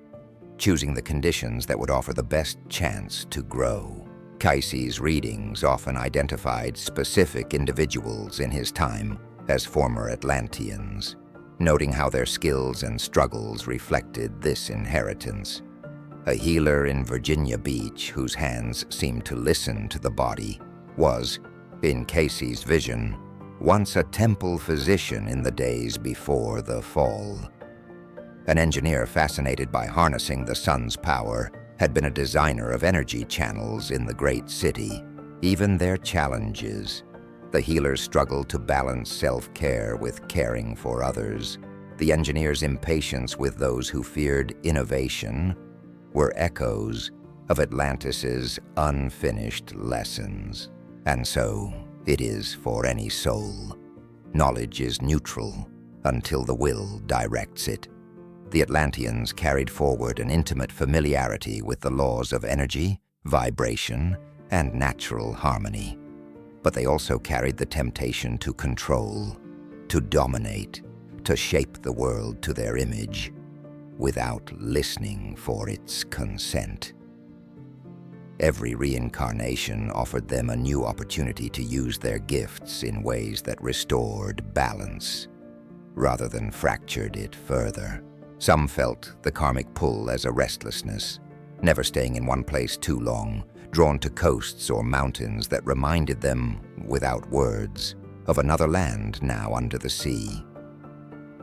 choosing the conditions that would offer the best chance to grow. Cayce's readings often identified specific individuals in his time as former Atlanteans, noting how their skills and struggles reflected this inheritance. A healer in Virginia Beach whose hands seemed to listen to the body was, in Cayce's vision, once a temple physician in the days before the fall. An engineer fascinated by harnessing the sun's power had been a designer of energy channels in the great city. Even their challenges, the healers struggled to balance self-care with caring for others. The engineer's impatience with those who feared innovation were echoes of Atlantis's unfinished lessons. And so it is for any soul. Knowledge is neutral until the will directs it. The Atlanteans carried forward an intimate familiarity with the laws of energy, vibration, and natural harmony. But they also carried the temptation to control, to dominate, to shape the world to their image. without listening for its consent. Every reincarnation offered them a new opportunity to use their gifts in ways that restored balance, rather than fractured it further. Some felt the karmic pull as a restlessness, never staying in one place too long, drawn to coasts or mountains that reminded them, without words, of another land now under the sea.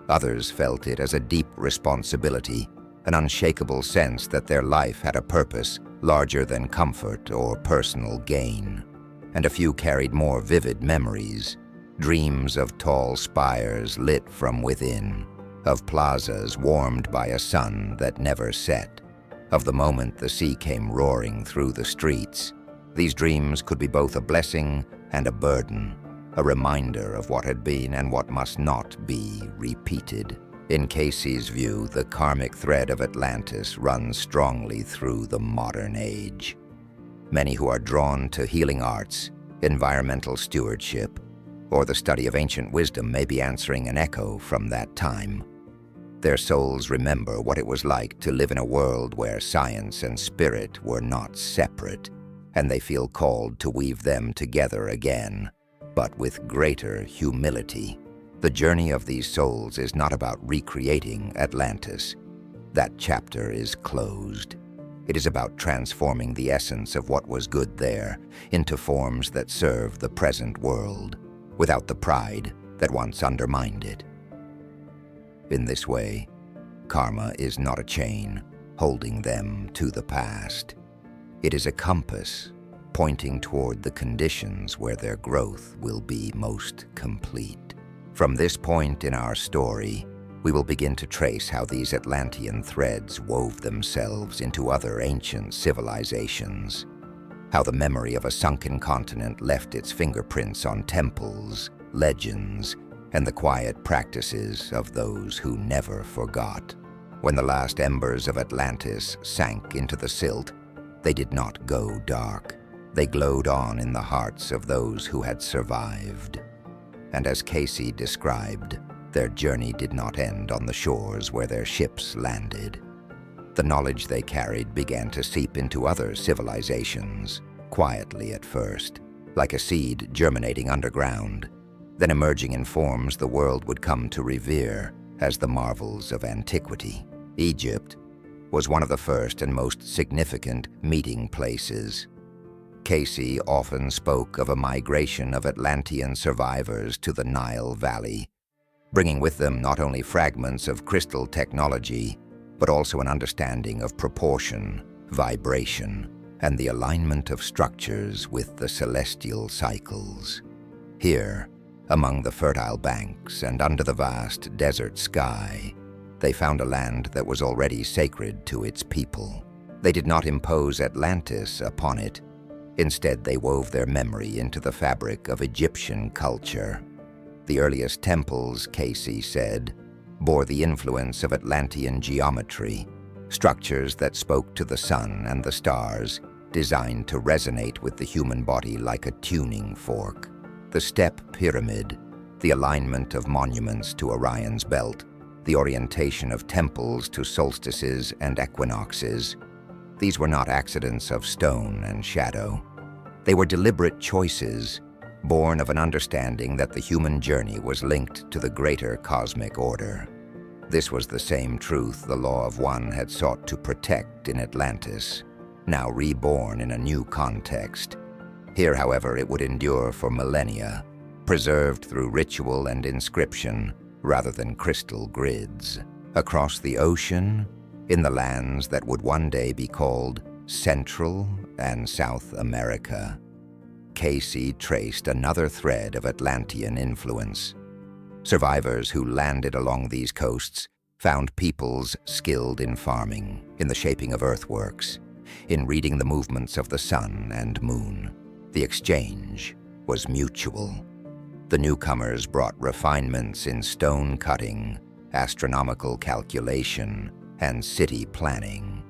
Others felt it as a deep responsibility, an unshakable sense that their life had a purpose larger than comfort or personal gain. And a few carried more vivid memories, dreams of tall spires lit from within, of plazas warmed by a sun that never set, of the moment the sea came roaring through the streets. These dreams could be both a blessing and a burden, a reminder of what had been and what must not be repeated. In Cayce's view, the karmic thread of Atlantis runs strongly through the modern age. Many who are drawn to healing arts, environmental stewardship, or the study of ancient wisdom may be answering an echo from that time. Their souls remember what it was like to live in a world where science and spirit were not separate, and they feel called to weave them together again, but with greater humility. The journey of these souls is not about recreating Atlantis. That chapter is closed. It is about transforming the essence of what was good there into forms that serve the present world, without the pride that once undermined it. In this way, karma is not a chain holding them to the past. It is a compass pointing toward the conditions where their growth will be most complete. From this point in our story, we will begin to trace how these Atlantean threads wove themselves into other ancient civilizations, how the memory of a sunken continent left its fingerprints on temples, legends, and the quiet practices of those who never forgot. When the last embers of Atlantis sank into the silt, they did not go dark. They glowed on in the hearts of those who had survived. And as Cayce described, their journey did not end on the shores where their ships landed. The knowledge they carried began to seep into other civilizations, quietly at first, like a seed germinating underground, then emerging in forms the world would come to revere as the marvels of antiquity. Egypt was one of the first and most significant meeting places. Cayce often spoke of a migration of Atlantean survivors to the Nile Valley, bringing with them not only fragments of crystal technology, but also an understanding of proportion, vibration, and the alignment of structures with the celestial cycles. Here, among the fertile banks and under the vast desert sky, they found a land that was already sacred to its people. They did not impose Atlantis upon it. Instead, they wove their memory into the fabric of Egyptian culture. The earliest temples, Cayce said, bore the influence of Atlantean geometry, structures that spoke to the sun and the stars, designed to resonate with the human body like a tuning fork. The step pyramid, the alignment of monuments to Orion's belt, the orientation of temples to solstices and equinoxes. These were not accidents of stone and shadow. They were deliberate choices, born of an understanding that the human journey was linked to the greater cosmic order. This was the same truth the Law of One had sought to protect in Atlantis, now reborn in a new context. Here, however, it would endure for millennia, preserved through ritual and inscription rather than crystal grids. Across the ocean, in the lands that would one day be called Central and South America, Cayce traced another thread of Atlantean influence. Survivors who landed along these coasts found peoples skilled in farming, in the shaping of earthworks, in reading the movements of the sun and moon. The exchange was mutual. The newcomers brought refinements in stone cutting, astronomical calculation, and city planning.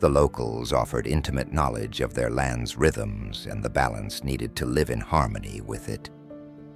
The locals offered intimate knowledge of their land's rhythms and the balance needed to live in harmony with it.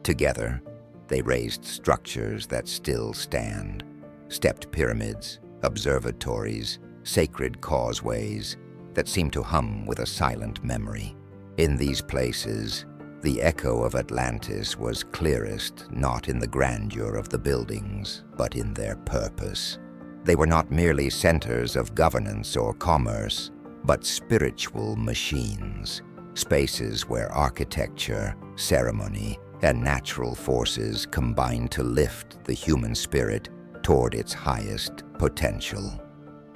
Together, they raised structures that still stand: stepped pyramids, observatories, sacred causeways that seem to hum with a silent memory. In these places, the echo of Atlantis was clearest not in the grandeur of the buildings, but in their purpose. They were not merely centers of governance or commerce, but spiritual machines, spaces where architecture, ceremony, and natural forces combined to lift the human spirit toward its highest potential.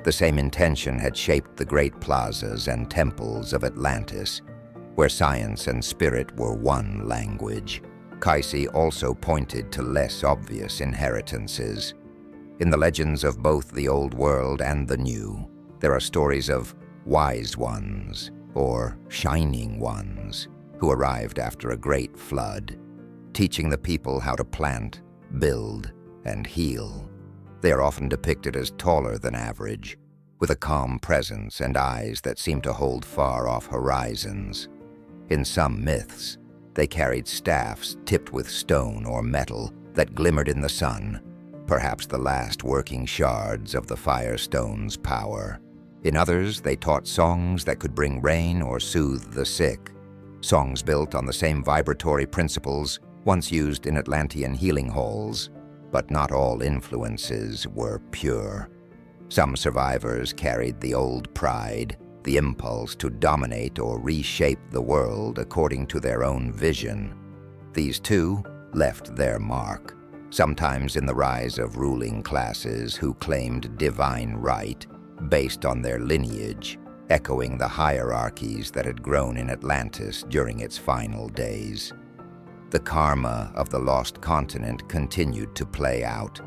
The same intention had shaped the great plazas and temples of Atlantis, where science and spirit were one language. Cayce also pointed to less obvious inheritances. In the legends of both the Old World and the New, there are stories of wise ones, or shining ones, who arrived after a great flood, teaching the people how to plant, build, and heal. They are often depicted as taller than average, with a calm presence and eyes that seem to hold far-off horizons. In some myths, they carried staffs tipped with stone or metal that glimmered in the sun, perhaps the last working shards of the firestone's power. In others, they taught songs that could bring rain or soothe the sick, songs built on the same vibratory principles once used in Atlantean healing halls. But not all influences were pure. Some survivors carried the old pride, the impulse to dominate or reshape the world according to their own vision. These too left their mark, sometimes in the rise of ruling classes who claimed divine right based on their lineage, echoing the hierarchies that had grown in Atlantis during its final days. The karma of the lost continent continued to play out,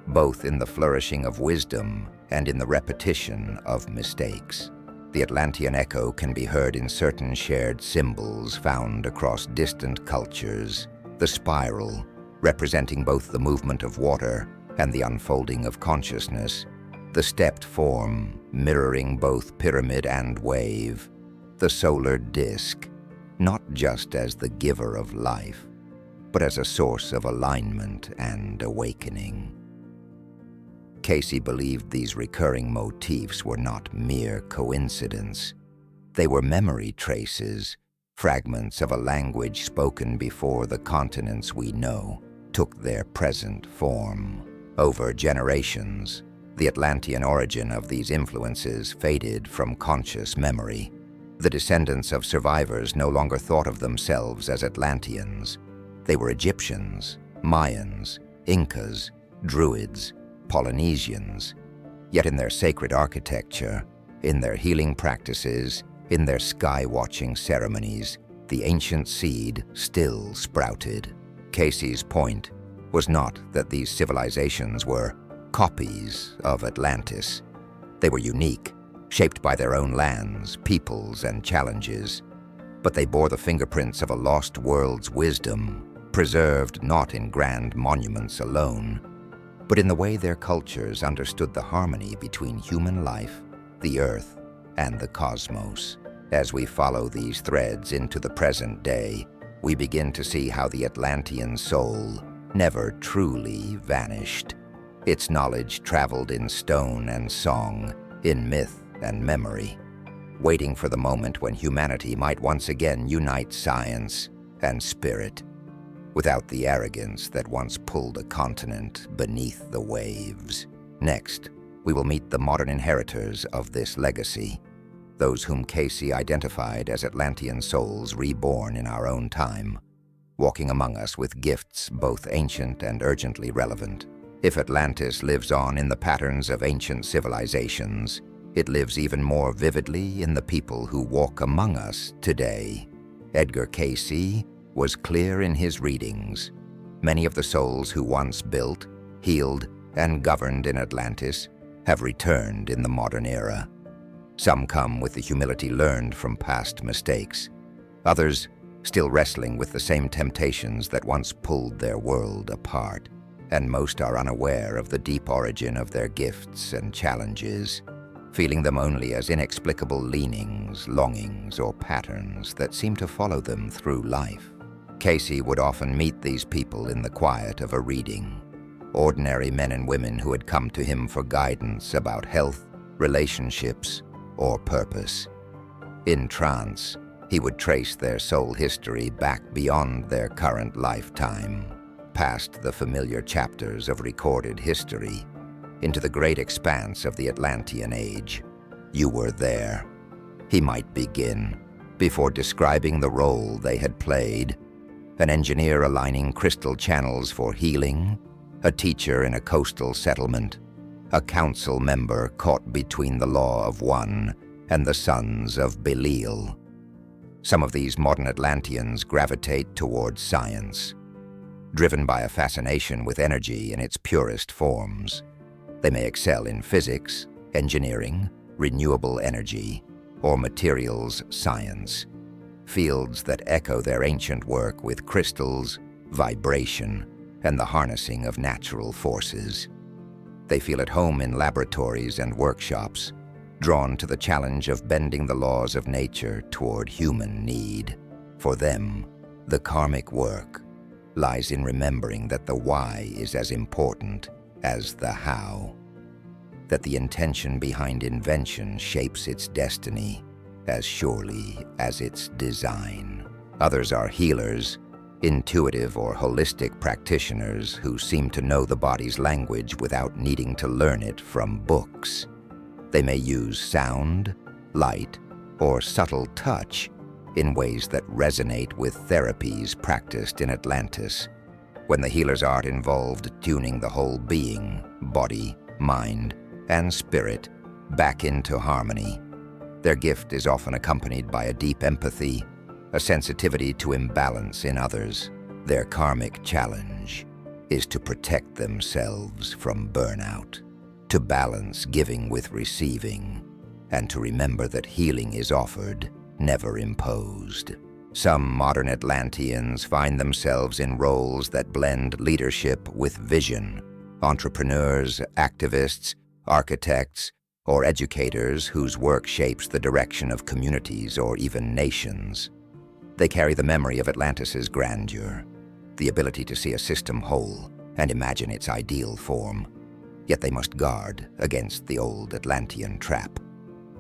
both in the flourishing of wisdom and in the repetition of mistakes. The Atlantean echo can be heard in certain shared symbols found across distant cultures. The spiral, representing both the movement of water and the unfolding of consciousness. The stepped form, mirroring both pyramid and wave. The solar disk, not just as the giver of life, but as a source of alignment and awakening. Cayce believed these recurring motifs were not mere coincidence. They were memory traces, fragments of a language spoken before the continents we know took their present form. Over generations, the Atlantean origin of these influences faded from conscious memory. The descendants of survivors no longer thought of themselves as Atlanteans. They were Egyptians, Mayans, Incas, Druids, Polynesians. Yet in their sacred architecture, in their healing practices, in their sky-watching ceremonies, the ancient seed still sprouted. Cayce's point was not that these civilizations were copies of Atlantis. They were unique, shaped by their own lands, peoples, and challenges. But they bore the fingerprints of a lost world's wisdom, preserved not in grand monuments alone, but in the way their cultures understood the harmony between human life, the earth, and the cosmos. As we follow these threads into the present day, we begin to see how the Atlantean soul never truly vanished. Its knowledge traveled in stone and song, in myth and memory, waiting for the moment when humanity might once again unite science and spirit, without the arrogance that once pulled a continent beneath the waves. Next, we will meet the modern inheritors of this legacy, those whom Cayce identified as Atlantean souls reborn in our own time, walking among us with gifts both ancient and urgently relevant. If Atlantis lives on in the patterns of ancient civilizations, it lives even more vividly in the people who walk among us today. Edgar Cayce was clear in his readings. Many of the souls who once built, healed, and governed in Atlantis have returned in the modern era. Some come with the humility learned from past mistakes. Others still wrestling with the same temptations that once pulled their world apart. And most are unaware of the deep origin of their gifts and challenges, feeling them only as inexplicable leanings, longings, or patterns that seem to follow them through life. Cayce would often meet these people in the quiet of a reading, ordinary men and women who had come to him for guidance about health, relationships, or purpose. In trance, he would trace their soul history back beyond their current lifetime, past the familiar chapters of recorded history, into the great expanse of the Atlantean age. You were there. He might begin, before describing the role they had played: an engineer aligning crystal channels for healing, a teacher in a coastal settlement, a council member caught between the law of one and the sons of Belial. Some of these modern Atlanteans gravitate towards science, driven by a fascination with energy in its purest forms. They may excel in physics, engineering, renewable energy, or materials science, fields that echo their ancient work with crystals, vibration, and the harnessing of natural forces. They feel at home in laboratories and workshops, drawn to the challenge of bending the laws of nature toward human need. For them, the karmic work lies in remembering that the why is as important as the how, that the intention behind invention shapes its destiny as surely as its design. Others are healers, intuitive or holistic practitioners who seem to know the body's language without needing to learn it from books. They may use sound, light, or subtle touch in ways that resonate with therapies practiced in Atlantis, when the healer's art involved tuning the whole being, body, mind, and spirit back into harmony. Their gift is often accompanied by a deep empathy, a sensitivity to imbalance in others. Their karmic challenge is to protect themselves from burnout, to balance giving with receiving, and to remember that healing is offered, never imposed. Some modern Atlanteans find themselves in roles that blend leadership with vision: entrepreneurs, activists, architects, or educators whose work shapes the direction of communities or even nations. They carry the memory of Atlantis's grandeur, the ability to see a system whole and imagine its ideal form. Yet they must guard against the old Atlantean trap,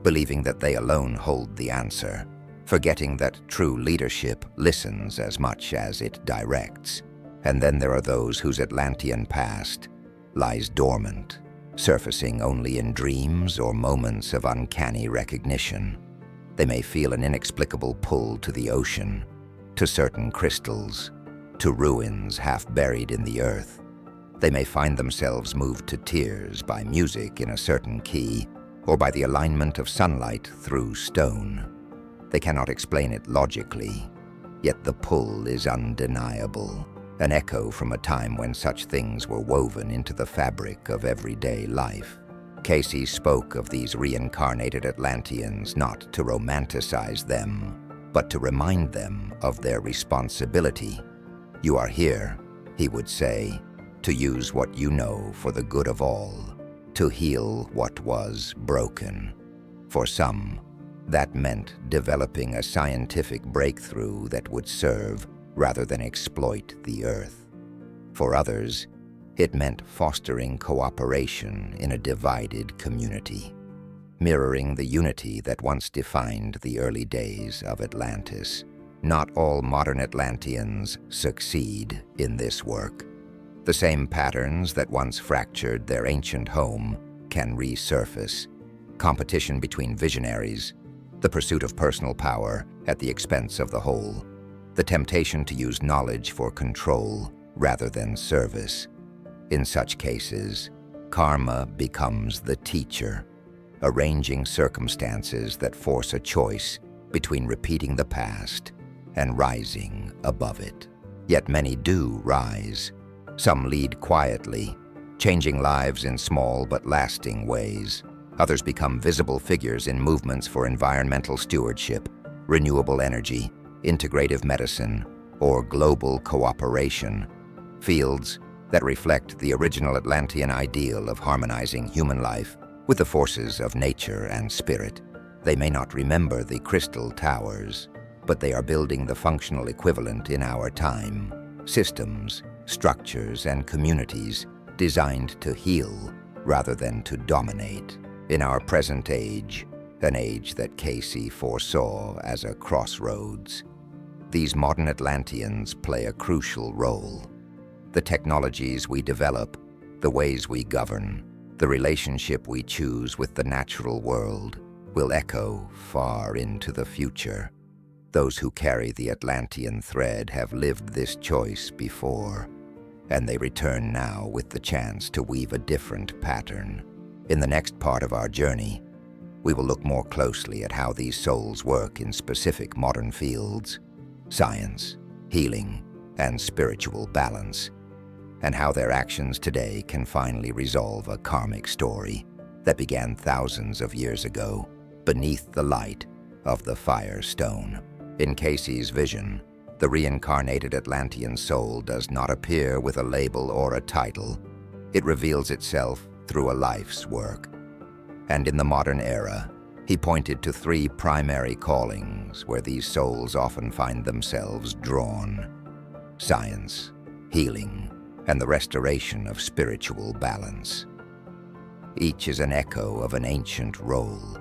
believing that they alone hold the answer, forgetting that true leadership listens as much as it directs. And then there are those whose Atlantean past lies dormant, surfacing only in dreams or moments of uncanny recognition. They may feel an inexplicable pull to the ocean, to certain crystals, to ruins half buried in the earth. They may find themselves moved to tears by music in a certain key, or by the alignment of sunlight through stone. They cannot explain it logically, yet the pull is undeniable, an echo from a time when such things were woven into the fabric of everyday life. Cayce spoke of these reincarnated Atlanteans not to romanticize them, but to remind them of their responsibility. You are here, he would say, to use what you know for the good of all, to heal what was broken. For some, that meant developing a scientific breakthrough that would serve rather than exploit the earth. For others, it meant fostering cooperation in a divided community, mirroring the unity that once defined the early days of Atlantis. Not all modern Atlanteans succeed in this work. The same patterns that once fractured their ancient home can resurface: competition between visionaries, the pursuit of personal power at the expense of the whole, the temptation to use knowledge for control rather than service. In such cases, karma becomes the teacher, arranging circumstances that force a choice between repeating the past and rising above it. Yet many do rise. Some lead quietly, changing lives in small but lasting ways. Others become visible figures in movements for environmental stewardship, renewable energy, integrative medicine, or global cooperation, fields that reflect the original Atlantean ideal of harmonizing human life with the forces of nature and spirit. They may not remember the crystal towers, but they are building the functional equivalent in our time: systems, structures, and communities designed to heal rather than to dominate. In our present age, an age that Cayce foresaw as a crossroads, these modern Atlanteans play a crucial role. The technologies we develop, the ways we govern, the relationship we choose with the natural world will echo far into the future. Those who carry the Atlantean thread have lived this choice before, and they return now with the chance to weave a different pattern. In the next part of our journey, we will look more closely at how these souls work in specific modern fields: science, healing, and spiritual balance, and how their actions today can finally resolve a karmic story that began thousands of years ago beneath the light of the Fire Stone. In Cayce's vision, the reincarnated Atlantean soul does not appear with a label or a title. It reveals itself through a life's work. And in the modern era, he pointed to three primary callings where these souls often find themselves drawn: science, healing, and the restoration of spiritual balance. Each is an echo of an ancient role,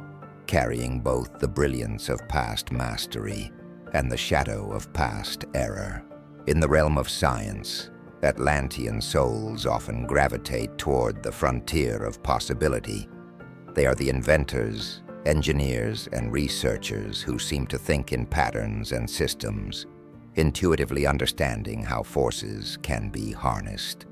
carrying both the brilliance of past mastery and the shadow of past error. In the realm of science, Atlantean souls often gravitate toward the frontier of possibility. They are the inventors, engineers, and researchers who seem to think in patterns and systems, intuitively understanding how forces can be harnessed.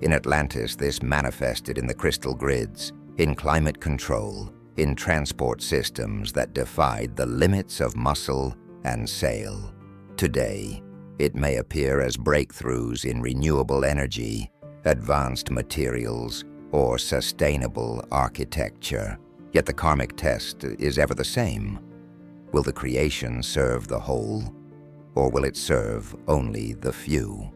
In Atlantis, this manifested in the crystal grids, in climate control, in transport systems that defied the limits of muscle and sail. Today, it may appear as breakthroughs in renewable energy, advanced materials, or sustainable architecture. Yet the karmic test is ever the same. Will the creation serve the whole, or will it serve only the few?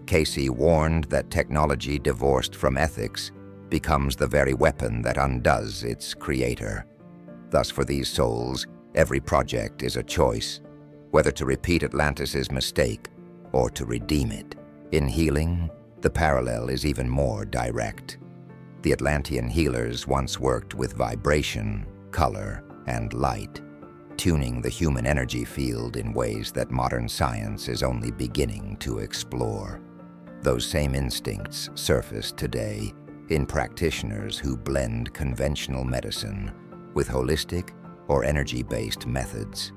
Cayce warned that technology divorced from ethics becomes the very weapon that undoes its creator. Thus, for these souls, every project is a choice, whether to repeat Atlantis's mistake or to redeem it. In healing, the parallel is even more direct. The Atlantean healers once worked with vibration, color, and light, tuning the human energy field in ways that modern science is only beginning to explore. Those same instincts surface today in practitioners who blend conventional medicine with holistic or energy-based methods.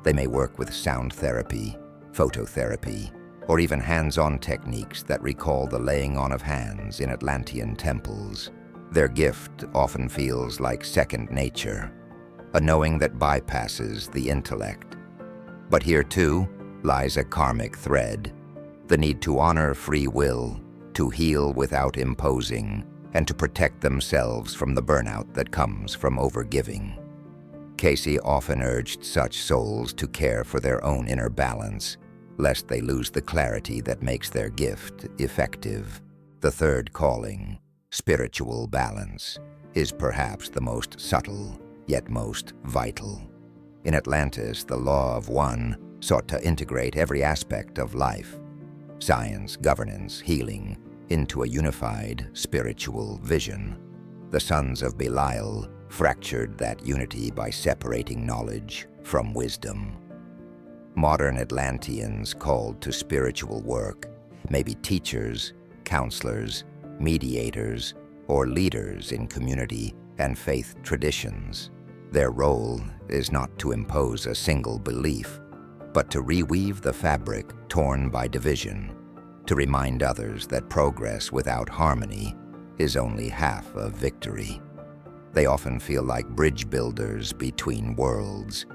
They may work with sound therapy, phototherapy, or even hands-on techniques that recall the laying on of hands in Atlantean temples. Their gift often feels like second nature, a knowing that bypasses the intellect. But here too lies a karmic thread, the need to honor free will, to heal without imposing, and to protect themselves from the burnout that comes from overgiving. Cayce often urged such souls to care for their own inner balance, lest they lose the clarity that makes their gift effective. The third calling, spiritual balance, is perhaps the most subtle, yet most vital. In Atlantis, the law of one sought to integrate every aspect of life, science, governance, healing, into a unified spiritual vision. The sons of Belial fractured that unity by separating knowledge from wisdom. Modern Atlanteans called to spiritual work may be teachers, counselors, mediators, or leaders in community and faith traditions. Their role is not to impose a single belief, but to reweave the fabric torn by division, to remind others that progress without harmony is only half of victory. They often feel like bridge builders between worlds,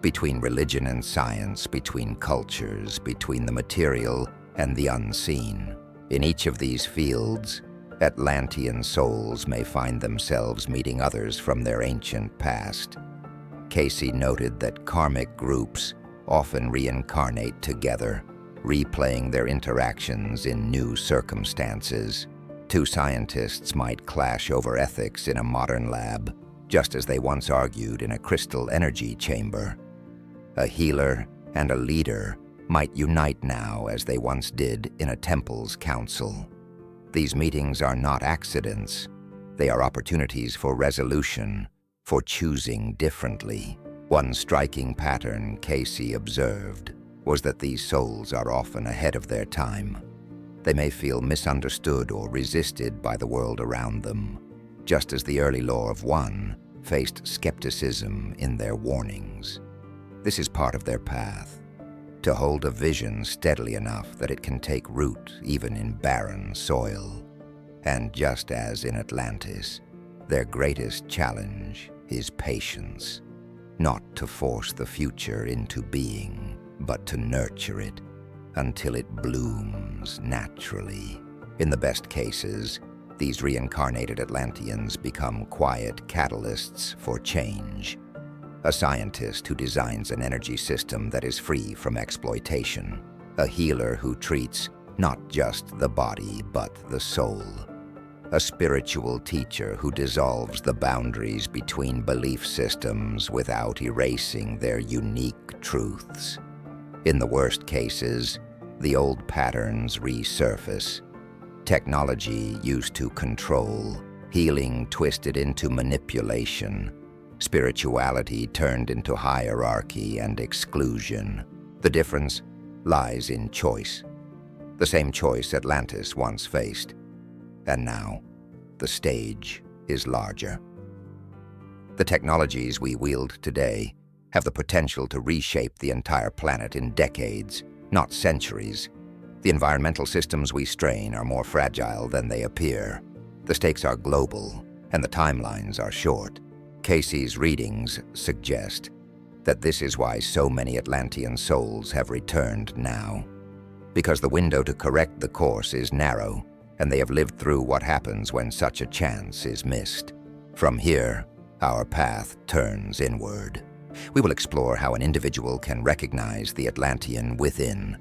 between religion and science, between cultures, between the material and the unseen. In each of these fields, Atlantean souls may find themselves meeting others from their ancient past. Cayce noted that karmic groups often reincarnate together, replaying their interactions in new circumstances. Two scientists might clash over ethics in a modern lab, just as they once argued in a crystal energy chamber. A healer and a leader might unite now as they once did in a temple's council. These meetings are not accidents. They are opportunities for resolution, for choosing differently. One striking pattern Cayce observed was that these souls are often ahead of their time. They may feel misunderstood or resisted by the world around them, just as the early Law of One faced skepticism in their warnings. This is part of their path, to hold a vision steadily enough that it can take root even in barren soil. And just as in Atlantis, their greatest challenge is patience, not to force the future into being, but to nurture it until it blooms naturally. In the best cases, these reincarnated Atlanteans become quiet catalysts for change. A scientist who designs an energy system that is free from exploitation. A healer who treats not just the body, but the soul. A spiritual teacher who dissolves the boundaries between belief systems without erasing their unique truths. In the worst cases, the old patterns resurface. Technology used to control, healing twisted into manipulation, spirituality turned into hierarchy and exclusion. The difference lies in choice. The same choice Atlantis once faced. And now, the stage is larger. The technologies we wield today have the potential to reshape the entire planet in decades, not centuries. The environmental systems we strain are more fragile than they appear. The stakes are global, and the timelines are short. Cayce's readings suggest that this is why so many Atlantean souls have returned now. Because the window to correct the course is narrow, and they have lived through what happens when such a chance is missed. From here, our path turns inward. We will explore how an individual can recognize the Atlantean within,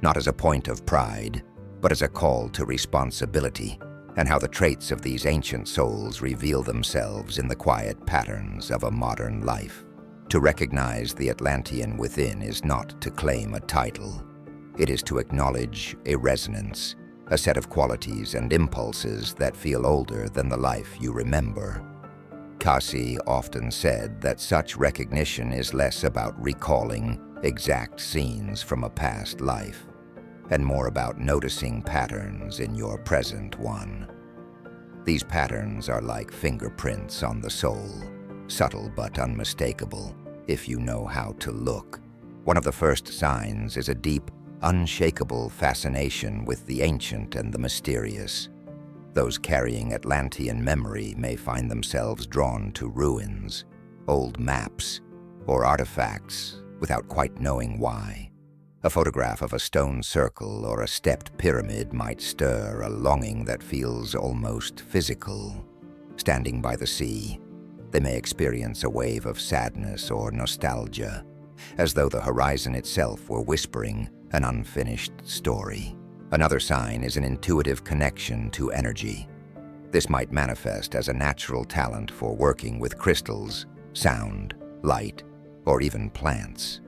not as a point of pride, but as a call to responsibility, and how the traits of these ancient souls reveal themselves in the quiet patterns of a modern life. To recognize the Atlantean within is not to claim a title. It is to acknowledge a resonance, a set of qualities and impulses that feel older than the life you remember. Cayce often said that such recognition is less about recalling exact scenes from a past life, and more about noticing patterns in your present one. These patterns are like fingerprints on the soul, subtle but unmistakable if you know how to look. One of the first signs is a deep, unshakable fascination with the ancient and the mysterious. Those carrying Atlantean memory may find themselves drawn to ruins, old maps, or artifacts without quite knowing why. A photograph of a stone circle or a stepped pyramid might stir a longing that feels almost physical. Standing by the sea, they may experience a wave of sadness or nostalgia, as though the horizon itself were whispering an unfinished story. Another sign is an intuitive connection to energy. This might manifest as a natural talent for working with crystals, sound, light, or even plants.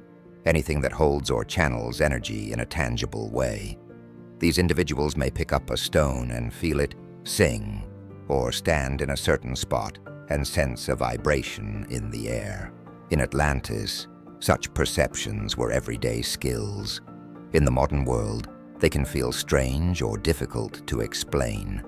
Anything that holds or channels energy in a tangible way. These individuals may pick up a stone and feel it sing, or stand in a certain spot and sense a vibration in the air. In Atlantis, such perceptions were everyday skills. In the modern world, they can feel strange or difficult to explain,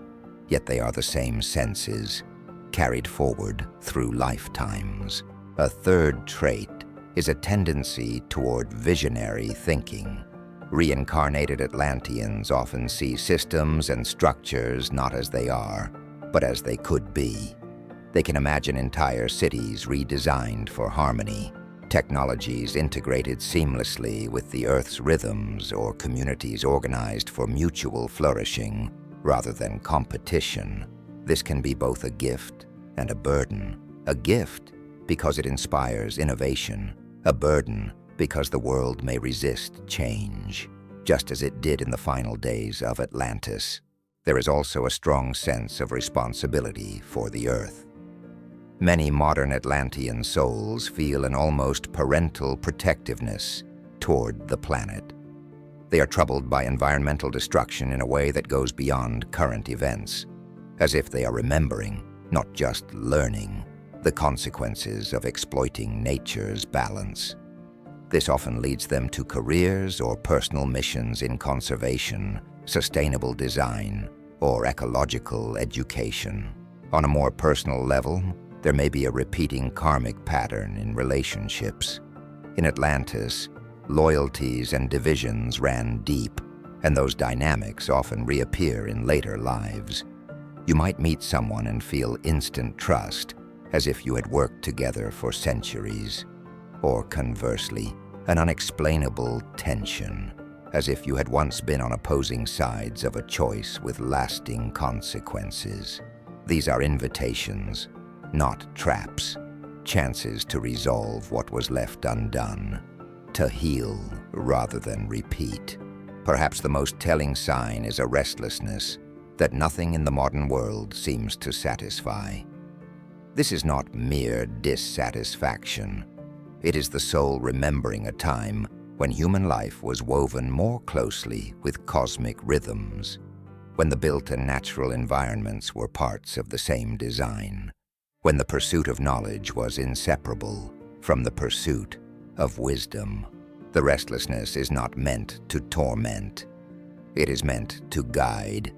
yet they are the same senses, carried forward through lifetimes. A third trait is a tendency toward visionary thinking. Reincarnated Atlanteans often see systems and structures not as they are, but as they could be. They can imagine entire cities redesigned for harmony, technologies integrated seamlessly with the Earth's rhythms, or communities organized for mutual flourishing rather than competition. This can be both a gift and a burden. A gift because it inspires innovation, a burden because the world may resist change, just as it did in the final days of Atlantis. There is also a strong sense of responsibility for the Earth. Many modern Atlantean souls feel an almost parental protectiveness toward the planet. They are troubled by environmental destruction in a way that goes beyond current events, as if they are remembering, not just learning, the consequences of exploiting nature's balance. This often leads them to careers or personal missions in conservation, sustainable design, or ecological education. On a more personal level, there may be a repeating karmic pattern in relationships. In Atlantis, loyalties and divisions ran deep, and those dynamics often reappear in later lives. You might meet someone and feel instant trust, as if you had worked together for centuries. Or conversely, an unexplainable tension, as if you had once been on opposing sides of a choice with lasting consequences. These are invitations, not traps, chances to resolve what was left undone, to heal rather than repeat. Perhaps the most telling sign is a restlessness that nothing in the modern world seems to satisfy. This is not mere dissatisfaction. It is the soul remembering a time when human life was woven more closely with cosmic rhythms, when the built and natural environments were parts of the same design, when the pursuit of knowledge was inseparable from the pursuit of wisdom. The restlessness is not meant to torment. It is meant to guide,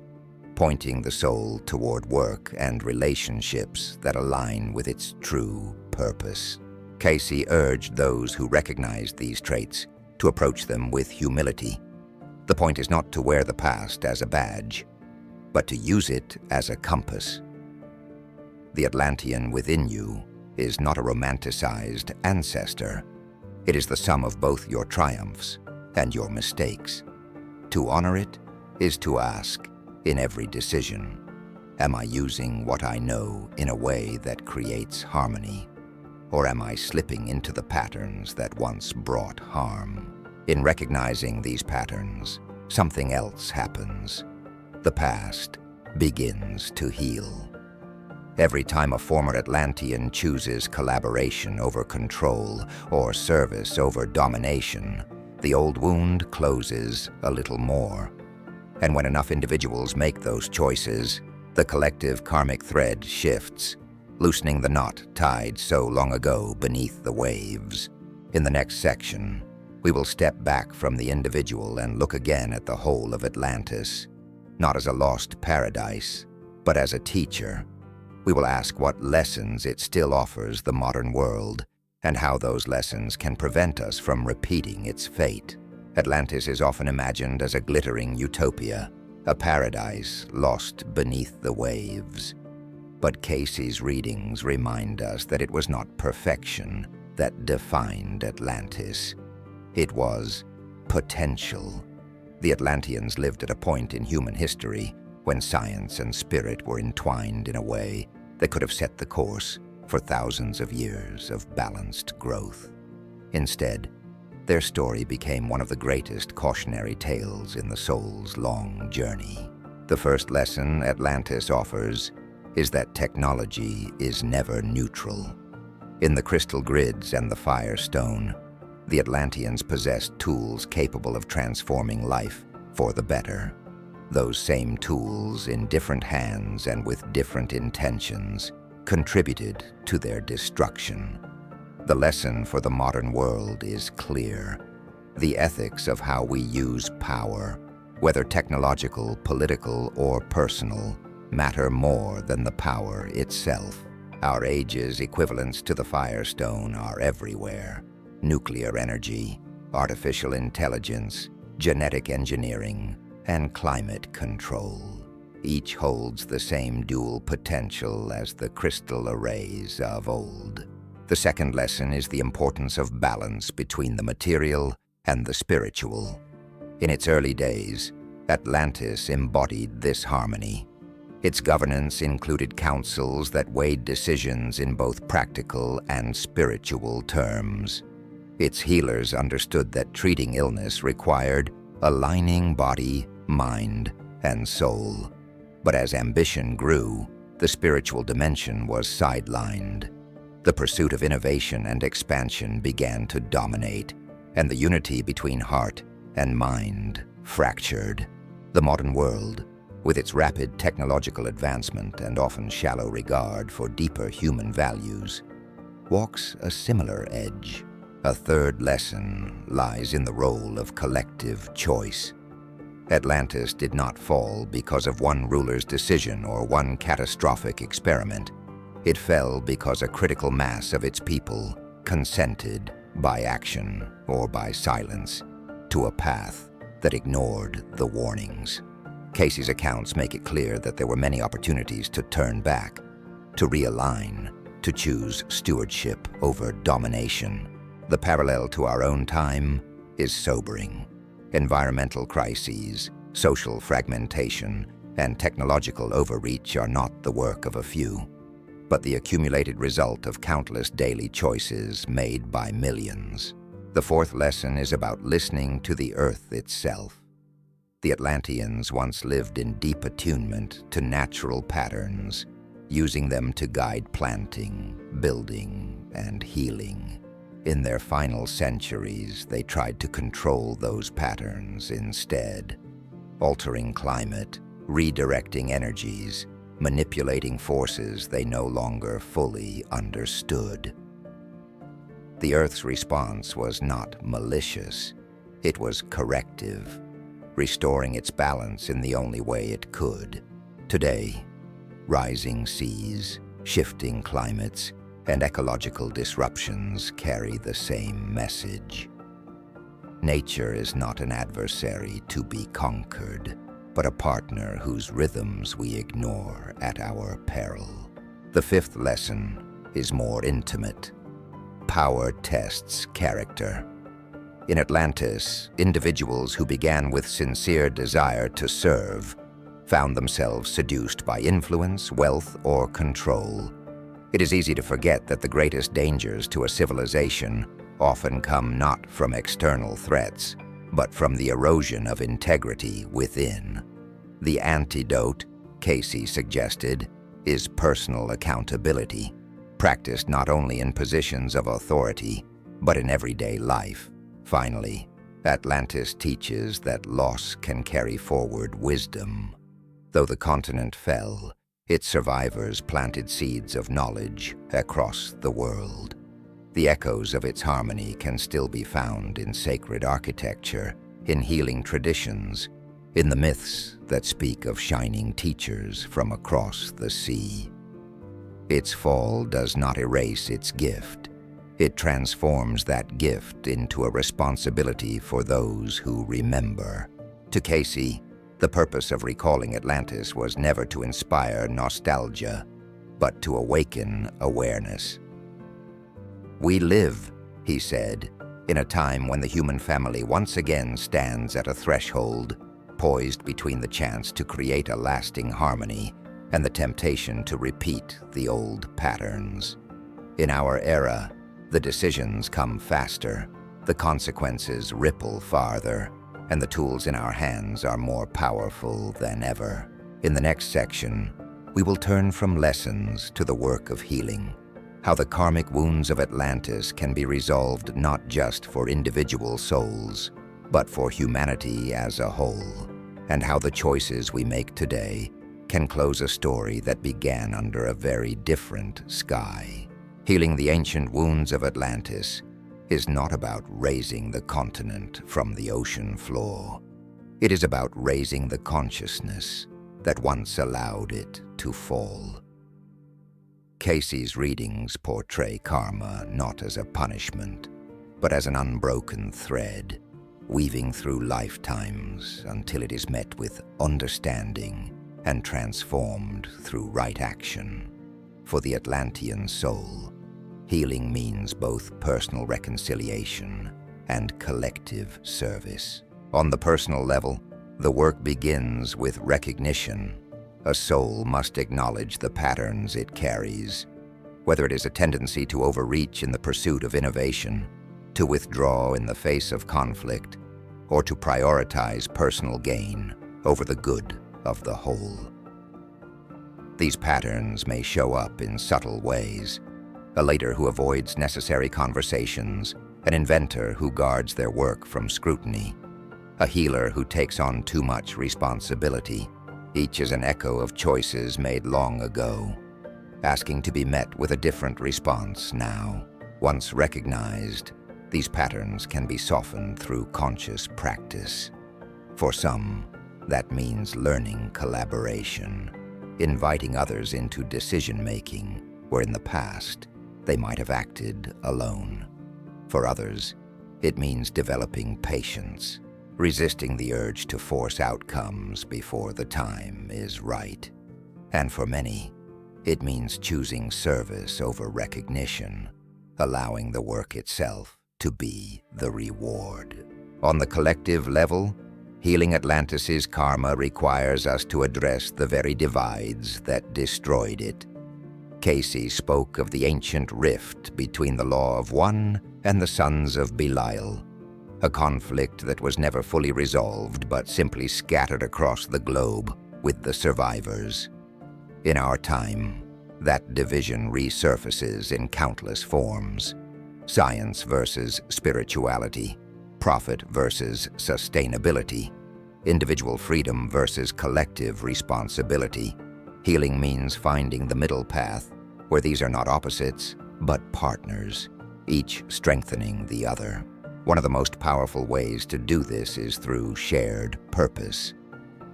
pointing the soul toward work and relationships that align with its true purpose. Cayce urged those who recognized these traits to approach them with humility. The point is not to wear the past as a badge, but to use it as a compass. The Atlantean within you is not a romanticized ancestor. It is the sum of both your triumphs and your mistakes. To honor it is to ask, in every decision, am I using what I know in a way that creates harmony? Or am I slipping into the patterns that once brought harm? In recognizing these patterns, something else happens. The past begins to heal. Every time a former Atlantean chooses collaboration over control or service over domination, the old wound closes a little more. And when enough individuals make those choices, the collective karmic thread shifts, loosening the knot tied so long ago beneath the waves. In the next section, we will step back from the individual and look again at the whole of Atlantis, not as a lost paradise, but as a teacher. We will ask what lessons it still offers the modern world, and how those lessons can prevent us from repeating its fate. Atlantis is often imagined as a glittering utopia, a paradise lost beneath the waves. But Cayce's readings remind us that it was not perfection that defined Atlantis. It was potential. The Atlanteans lived at a point in human history when science and spirit were entwined in a way that could have set the course for thousands of years of balanced growth. Instead, their story became one of the greatest cautionary tales in the soul's long journey. The first lesson Atlantis offers is that technology is never neutral. In the crystal grids and the firestone, the Atlanteans possessed tools capable of transforming life for the better. Those same tools, in different hands and with different intentions, contributed to their destruction. The lesson for the modern world is clear. The ethics of how we use power, whether technological, political, or personal, matter more than the power itself. Our age's equivalents to the Firestone are everywhere. Nuclear energy, artificial intelligence, genetic engineering, and climate control. Each holds the same dual potential as the crystal arrays of old. The second lesson is the importance of balance between the material and the spiritual. In its early days, Atlantis embodied this harmony. Its governance included councils that weighed decisions in both practical and spiritual terms. Its healers understood that treating illness required aligning body, mind, and soul. But as ambition grew, the spiritual dimension was sidelined. The pursuit of innovation and expansion began to dominate, and the unity between heart and mind fractured. The modern world, with its rapid technological advancement and often shallow regard for deeper human values, walks a similar edge. A third lesson lies in the role of collective choice. Atlantis did not fall because of one ruler's decision or one catastrophic experiment. It fell because a critical mass of its people consented, by action or by silence, to a path that ignored the warnings. Cayce's accounts make it clear that there were many opportunities to turn back, to realign, to choose stewardship over domination. The parallel to our own time is sobering. Environmental crises, social fragmentation, and technological overreach are not the work of a few, but the accumulated result of countless daily choices made by millions. The fourth lesson is about listening to the earth itself. The Atlanteans once lived in deep attunement to natural patterns, using them to guide planting, building, and healing. In their final centuries, they tried to control those patterns instead, altering climate, redirecting energies, manipulating forces they no longer fully understood. The Earth's response was not malicious, it was corrective, restoring its balance in the only way it could. Today, rising seas, shifting climates, and ecological disruptions carry the same message. Nature is not an adversary to be conquered, but a partner whose rhythms we ignore at our peril. The fifth lesson is more intimate. Power tests character. In Atlantis, individuals who began with sincere desire to serve found themselves seduced by influence, wealth, or control. It is easy to forget that the greatest dangers to a civilization often come not from external threats, but from the erosion of integrity within. The antidote, Cayce suggested, is personal accountability, practiced not only in positions of authority, but in everyday life. Finally, Atlantis teaches that loss can carry forward wisdom. Though the continent fell, its survivors planted seeds of knowledge across the world. The echoes of its harmony can still be found in sacred architecture, in healing traditions, in the myths that speak of shining teachers from across the sea. Its fall does not erase its gift. It transforms that gift into a responsibility for those who remember. To Cayce, the purpose of recalling Atlantis was never to inspire nostalgia, but to awaken awareness. We live, he said, in a time when the human family once again stands at a threshold, poised between the chance to create a lasting harmony and the temptation to repeat the old patterns. In our era, the decisions come faster, the consequences ripple farther, and the tools in our hands are more powerful than ever. In the next section, we will turn from lessons to the work of healing, how the karmic wounds of Atlantis can be resolved not just for individual souls, but for humanity as a whole, and how the choices we make today can close a story that began under a very different sky. Healing the ancient wounds of Atlantis is not about raising the continent from the ocean floor. It is about raising the consciousness that once allowed it to fall. Cayce's readings portray karma not as a punishment, but as an unbroken thread, weaving through lifetimes until it is met with understanding and transformed through right action. For the Atlantean soul, healing means both personal reconciliation and collective service. On the personal level, the work begins with recognition. A soul must acknowledge the patterns it carries, whether it is a tendency to overreach in the pursuit of innovation, to withdraw in the face of conflict, or to prioritize personal gain over the good of the whole. These patterns may show up in subtle ways: a leader who avoids necessary conversations, an inventor who guards their work from scrutiny, a healer who takes on too much responsibility. Each is an echo of choices made long ago, asking to be met with a different response now. Once recognized, these patterns can be softened through conscious practice. For some, that means learning collaboration, inviting others into decision-making, where in the past, they might have acted alone. For others, it means developing patience, resisting the urge to force outcomes before the time is right. And for many, it means choosing service over recognition, allowing the work itself to be the reward. On the collective level, healing Atlantis's karma requires us to address the very divides that destroyed it. Cayce spoke of the ancient rift between the Law of One and the Sons of Belial, a conflict that was never fully resolved but simply scattered across the globe with the survivors. In our time, that division resurfaces in countless forms: science versus spirituality, profit versus sustainability, individual freedom versus collective responsibility. Healing means finding the middle path, where these are not opposites, but partners, each strengthening the other. One of the most powerful ways to do this is through shared purpose.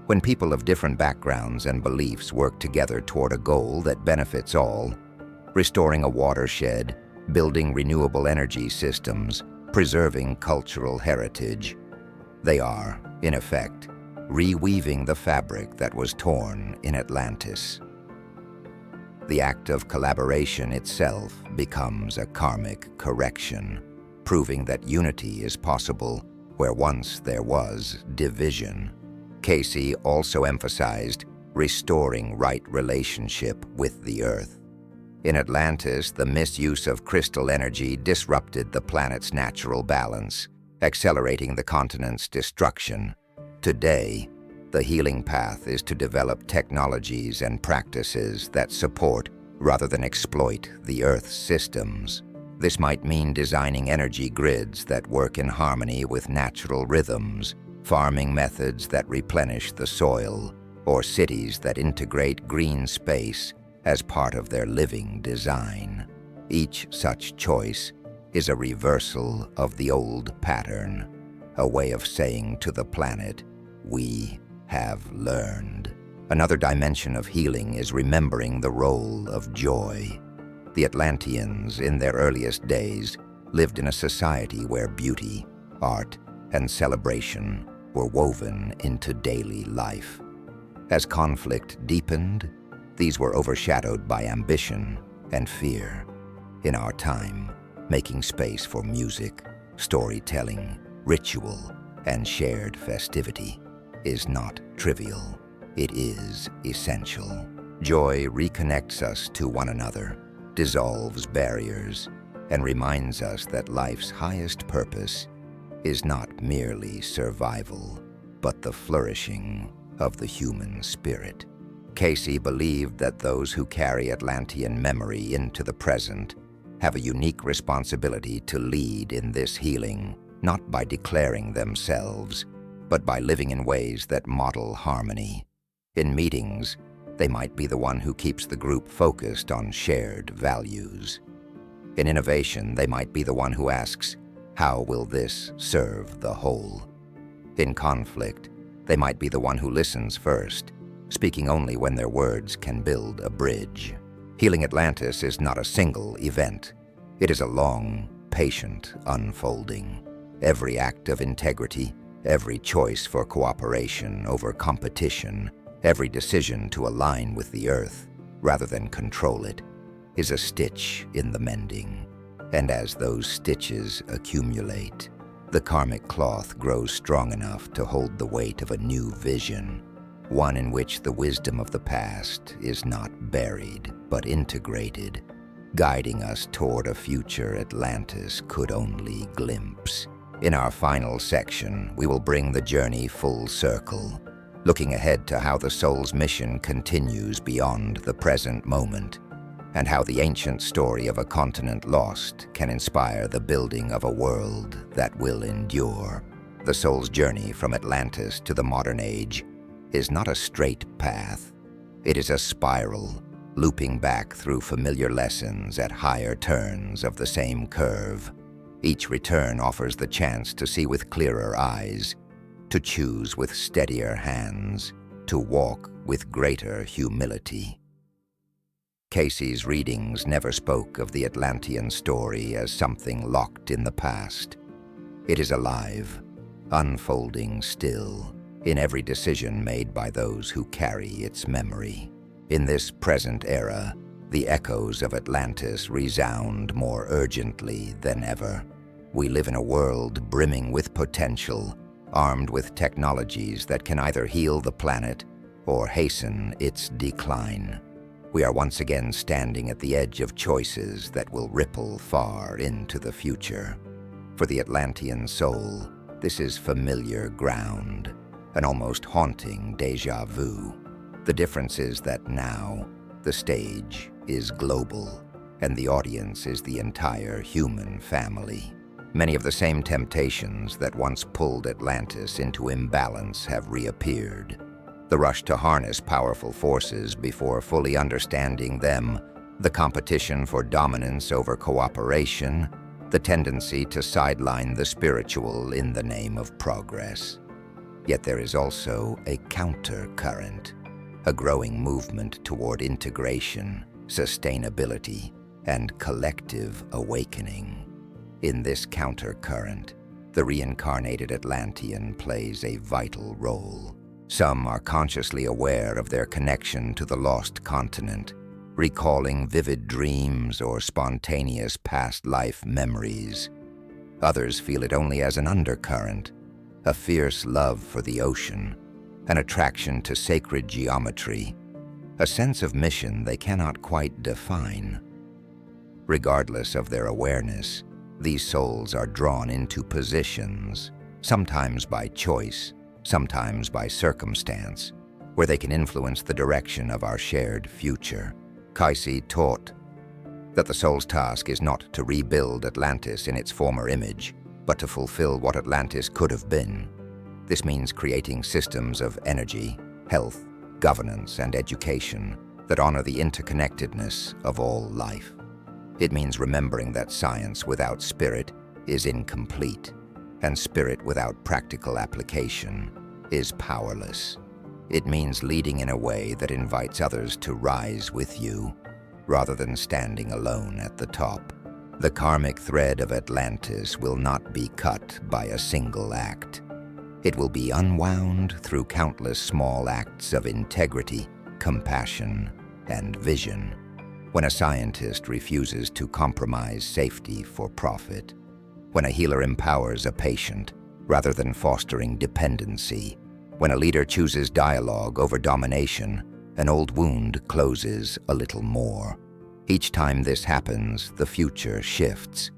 When people of different backgrounds and beliefs work together toward a goal that benefits all, restoring a watershed, building renewable energy systems, preserving cultural heritage, they are, in effect, reweaving the fabric that was torn in Atlantis. The act of collaboration itself becomes a karmic correction, proving that unity is possible where once there was division. Cayce also emphasized restoring right relationship with the Earth. In Atlantis, the misuse of crystal energy disrupted the planet's natural balance, accelerating the continent's destruction. Today, the healing path is to develop technologies and practices that support rather than exploit the Earth's systems. This might mean designing energy grids that work in harmony with natural rhythms, farming methods that replenish the soil, or cities that integrate green space as part of their living design. Each such choice is a reversal of the old pattern, a way of saying to the planet, "We have learned." Another dimension of healing is remembering the role of joy. The Atlanteans, in their earliest days, lived in a society where beauty, art, and celebration were woven into daily life. As conflict deepened, these were overshadowed by ambition and fear. In our time, making space for music, storytelling, ritual, and shared festivity is not trivial. It is essential. Joy reconnects us to one another, dissolves barriers, and reminds us that life's highest purpose is not merely survival, but the flourishing of the human spirit. Cayce believed that those who carry Atlantean memory into the present have a unique responsibility to lead in this healing, not by declaring themselves, but by living in ways that model harmony. In meetings, they might be the one who keeps the group focused on shared values. In innovation, they might be the one who asks, "How will this serve the whole?" In conflict, they might be the one who listens first, speaking only when their words can build a bridge. Healing Atlantis is not a single event. It is a long, patient unfolding. Every act of integrity, every choice for cooperation over competition, every decision to align with the Earth rather than control it, is a stitch in the mending. And as those stitches accumulate, the karmic cloth grows strong enough to hold the weight of a new vision, one in which the wisdom of the past is not buried but integrated, guiding us toward a future Atlantis could only glimpse. In our final section, we will bring the journey full circle, looking ahead to how the soul's mission continues beyond the present moment, and how the ancient story of a continent lost can inspire the building of a world that will endure. The soul's journey from Atlantis to the modern age is not a straight path. It is a spiral, looping back through familiar lessons at higher turns of the same curve. Each return offers the chance to see with clearer eyes, to choose with steadier hands, to walk with greater humility. Cayce's readings never spoke of the Atlantean story as something locked in the past. It is alive, unfolding still, in every decision made by those who carry its memory. In this present era, the echoes of Atlantis resound more urgently than ever. We live in a world brimming with potential, armed with technologies that can either heal the planet or hasten its decline. We are once again standing at the edge of choices that will ripple far into the future. For the Atlantean soul, this is familiar ground, an almost haunting déjà vu. The difference is that now, the stage is global, and the audience is the entire human family. Many of the same temptations that once pulled Atlantis into imbalance have reappeared. The rush to harness powerful forces before fully understanding them, the competition for dominance over cooperation, the tendency to sideline the spiritual in the name of progress. Yet there is also a countercurrent, a growing movement toward integration, sustainability, and collective awakening. In this countercurrent, the reincarnated Atlantean plays a vital role. Some are consciously aware of their connection to the lost continent, recalling vivid dreams or spontaneous past life memories. Others feel it only as an undercurrent, a fierce love for the ocean, an attraction to sacred geometry, a sense of mission they cannot quite define. Regardless of their awareness, these souls are drawn into positions, sometimes by choice, sometimes by circumstance, where they can influence the direction of our shared future. Cayce taught that the soul's task is not to rebuild Atlantis in its former image, but to fulfill what Atlantis could have been. This means creating systems of energy, health, governance, and education that honor the interconnectedness of all life. It means remembering that science without spirit is incomplete, and spirit without practical application is powerless. It means leading in a way that invites others to rise with you, rather than standing alone at the top. The karmic thread of Atlantis will not be cut by a single act. It will be unwound through countless small acts of integrity, compassion, and vision. When a scientist refuses to compromise safety for profit, when a healer empowers a patient rather than fostering dependency, when a leader chooses dialogue over domination, an old wound closes a little more. Each time this happens, the future shifts,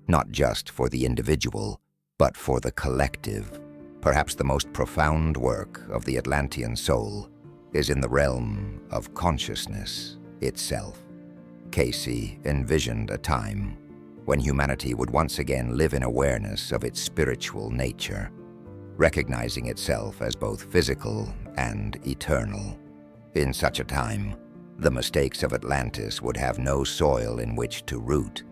not just for the individual, but for the collective. Perhaps the most profound work of the Atlantean soul is in the realm of consciousness itself. Cayce envisioned a time when humanity would once again live in awareness of its spiritual nature, recognizing itself as both physical and eternal. In such a time, the mistakes of Atlantis would have no soil in which to root,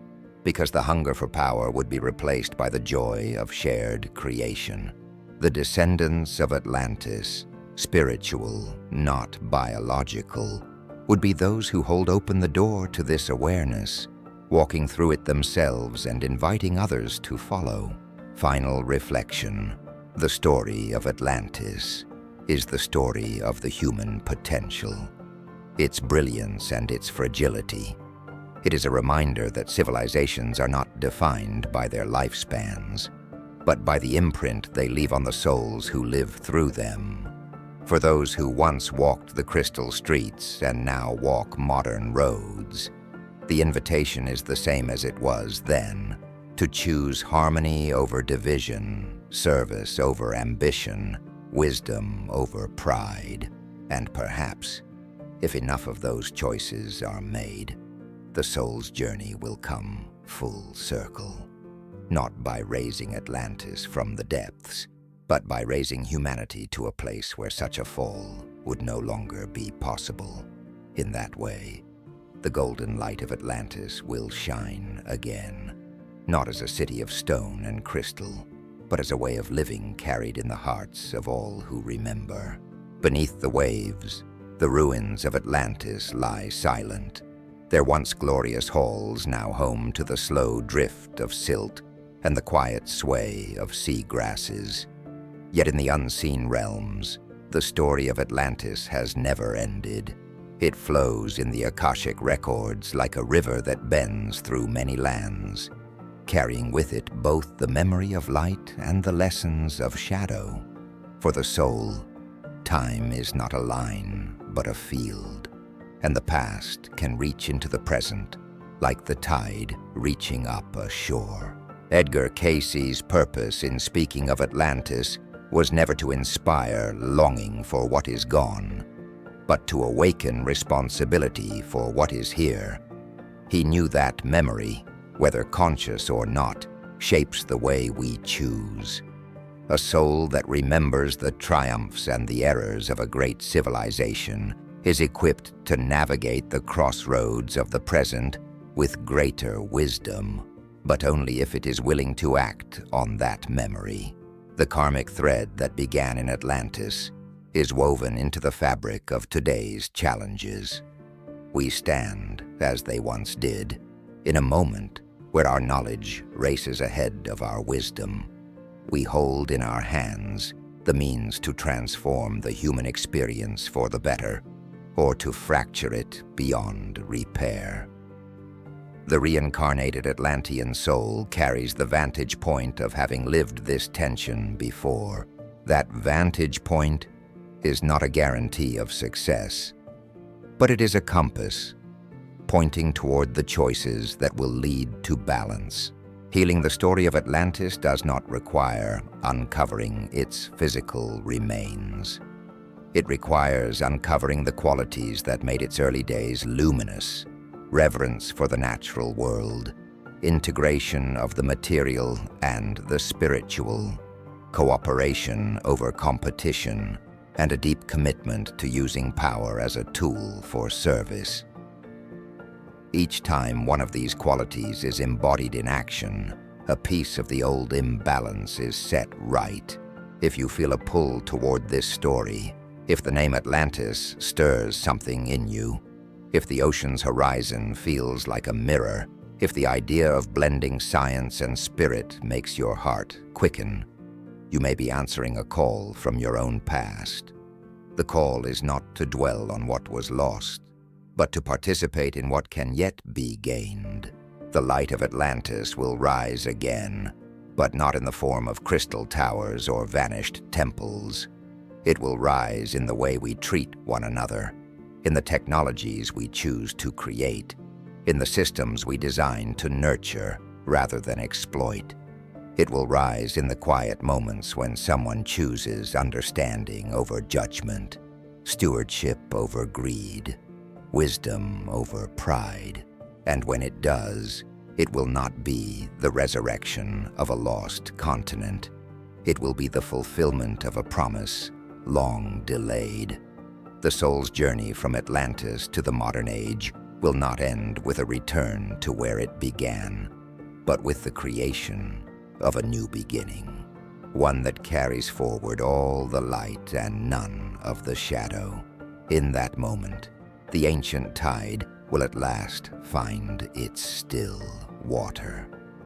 because the hunger for power would be replaced by the joy of shared creation. The descendants of Atlantis, spiritual, not biological, would be those who hold open the door to this awareness, walking through it themselves and inviting others to follow. Final reflection. The story of Atlantis is the story of the human potential, its brilliance and its fragility. It is a reminder that civilizations are not defined by their lifespans, but by the imprint they leave on the souls who live through them. For those who once walked the crystal streets and now walk modern roads, the invitation is the same as it was then, to choose harmony over division, service over ambition, wisdom over pride, and perhaps, if enough of those choices are made, the soul's journey will come full circle, not by raising Atlantis from the depths, but by raising humanity to a place where such a fall would no longer be possible. In that way, the golden light of Atlantis will shine again, not as a city of stone and crystal, but as a way of living carried in the hearts of all who remember. Beneath the waves, the ruins of Atlantis lie silent, their once glorious halls now home to the slow drift of silt and the quiet sway of sea grasses. Yet in the unseen realms, the story of Atlantis has never ended. It flows in the Akashic records like a river that bends through many lands, carrying with it both the memory of light and the lessons of shadow. For the soul, time is not a line, but a field, and the past can reach into the present like the tide reaching up a shore. Edgar Cayce's purpose in speaking of Atlantis was never to inspire longing for what is gone, but to awaken responsibility for what is here. He knew that memory, whether conscious or not, shapes the way we choose. A soul that remembers the triumphs and the errors of a great civilization is equipped to navigate the crossroads of the present with greater wisdom, but only if it is willing to act on that memory. The karmic thread that began in Atlantis is woven into the fabric of today's challenges. We stand, as they once did, in a moment where our knowledge races ahead of our wisdom. We hold in our hands the means to transform the human experience for the better, or to fracture it beyond repair. The reincarnated Atlantean soul carries the vantage point of having lived this tension before. That vantage point is not a guarantee of success, but it is a compass, pointing toward the choices that will lead to balance. Healing the story of Atlantis does not require uncovering its physical remains. It requires uncovering the qualities that made its early days luminous: reverence for the natural world, integration of the material and the spiritual, cooperation over competition, and a deep commitment to using power as a tool for service. Each time one of these qualities is embodied in action, a piece of the old imbalance is set right. If you feel a pull toward this story, if the name Atlantis stirs something in you, if the ocean's horizon feels like a mirror, if the idea of blending science and spirit makes your heart quicken, you may be answering a call from your own past. The call is not to dwell on what was lost, but to participate in what can yet be gained. The light of Atlantis will rise again, but not in the form of crystal towers or vanished temples. It will rise in the way we treat one another, in the technologies we choose to create, in the systems we design to nurture rather than exploit. It will rise in the quiet moments when someone chooses understanding over judgment, stewardship over greed, wisdom over pride. And when it does, it will not be the resurrection of a lost continent. It will be the fulfillment of a promise long delayed. The soul's journey from Atlantis to the modern age will not end with a return to where it began, but with the creation of a new beginning, one that carries forward all the light and none of the shadow. In that moment, the ancient tide will at last find its still water.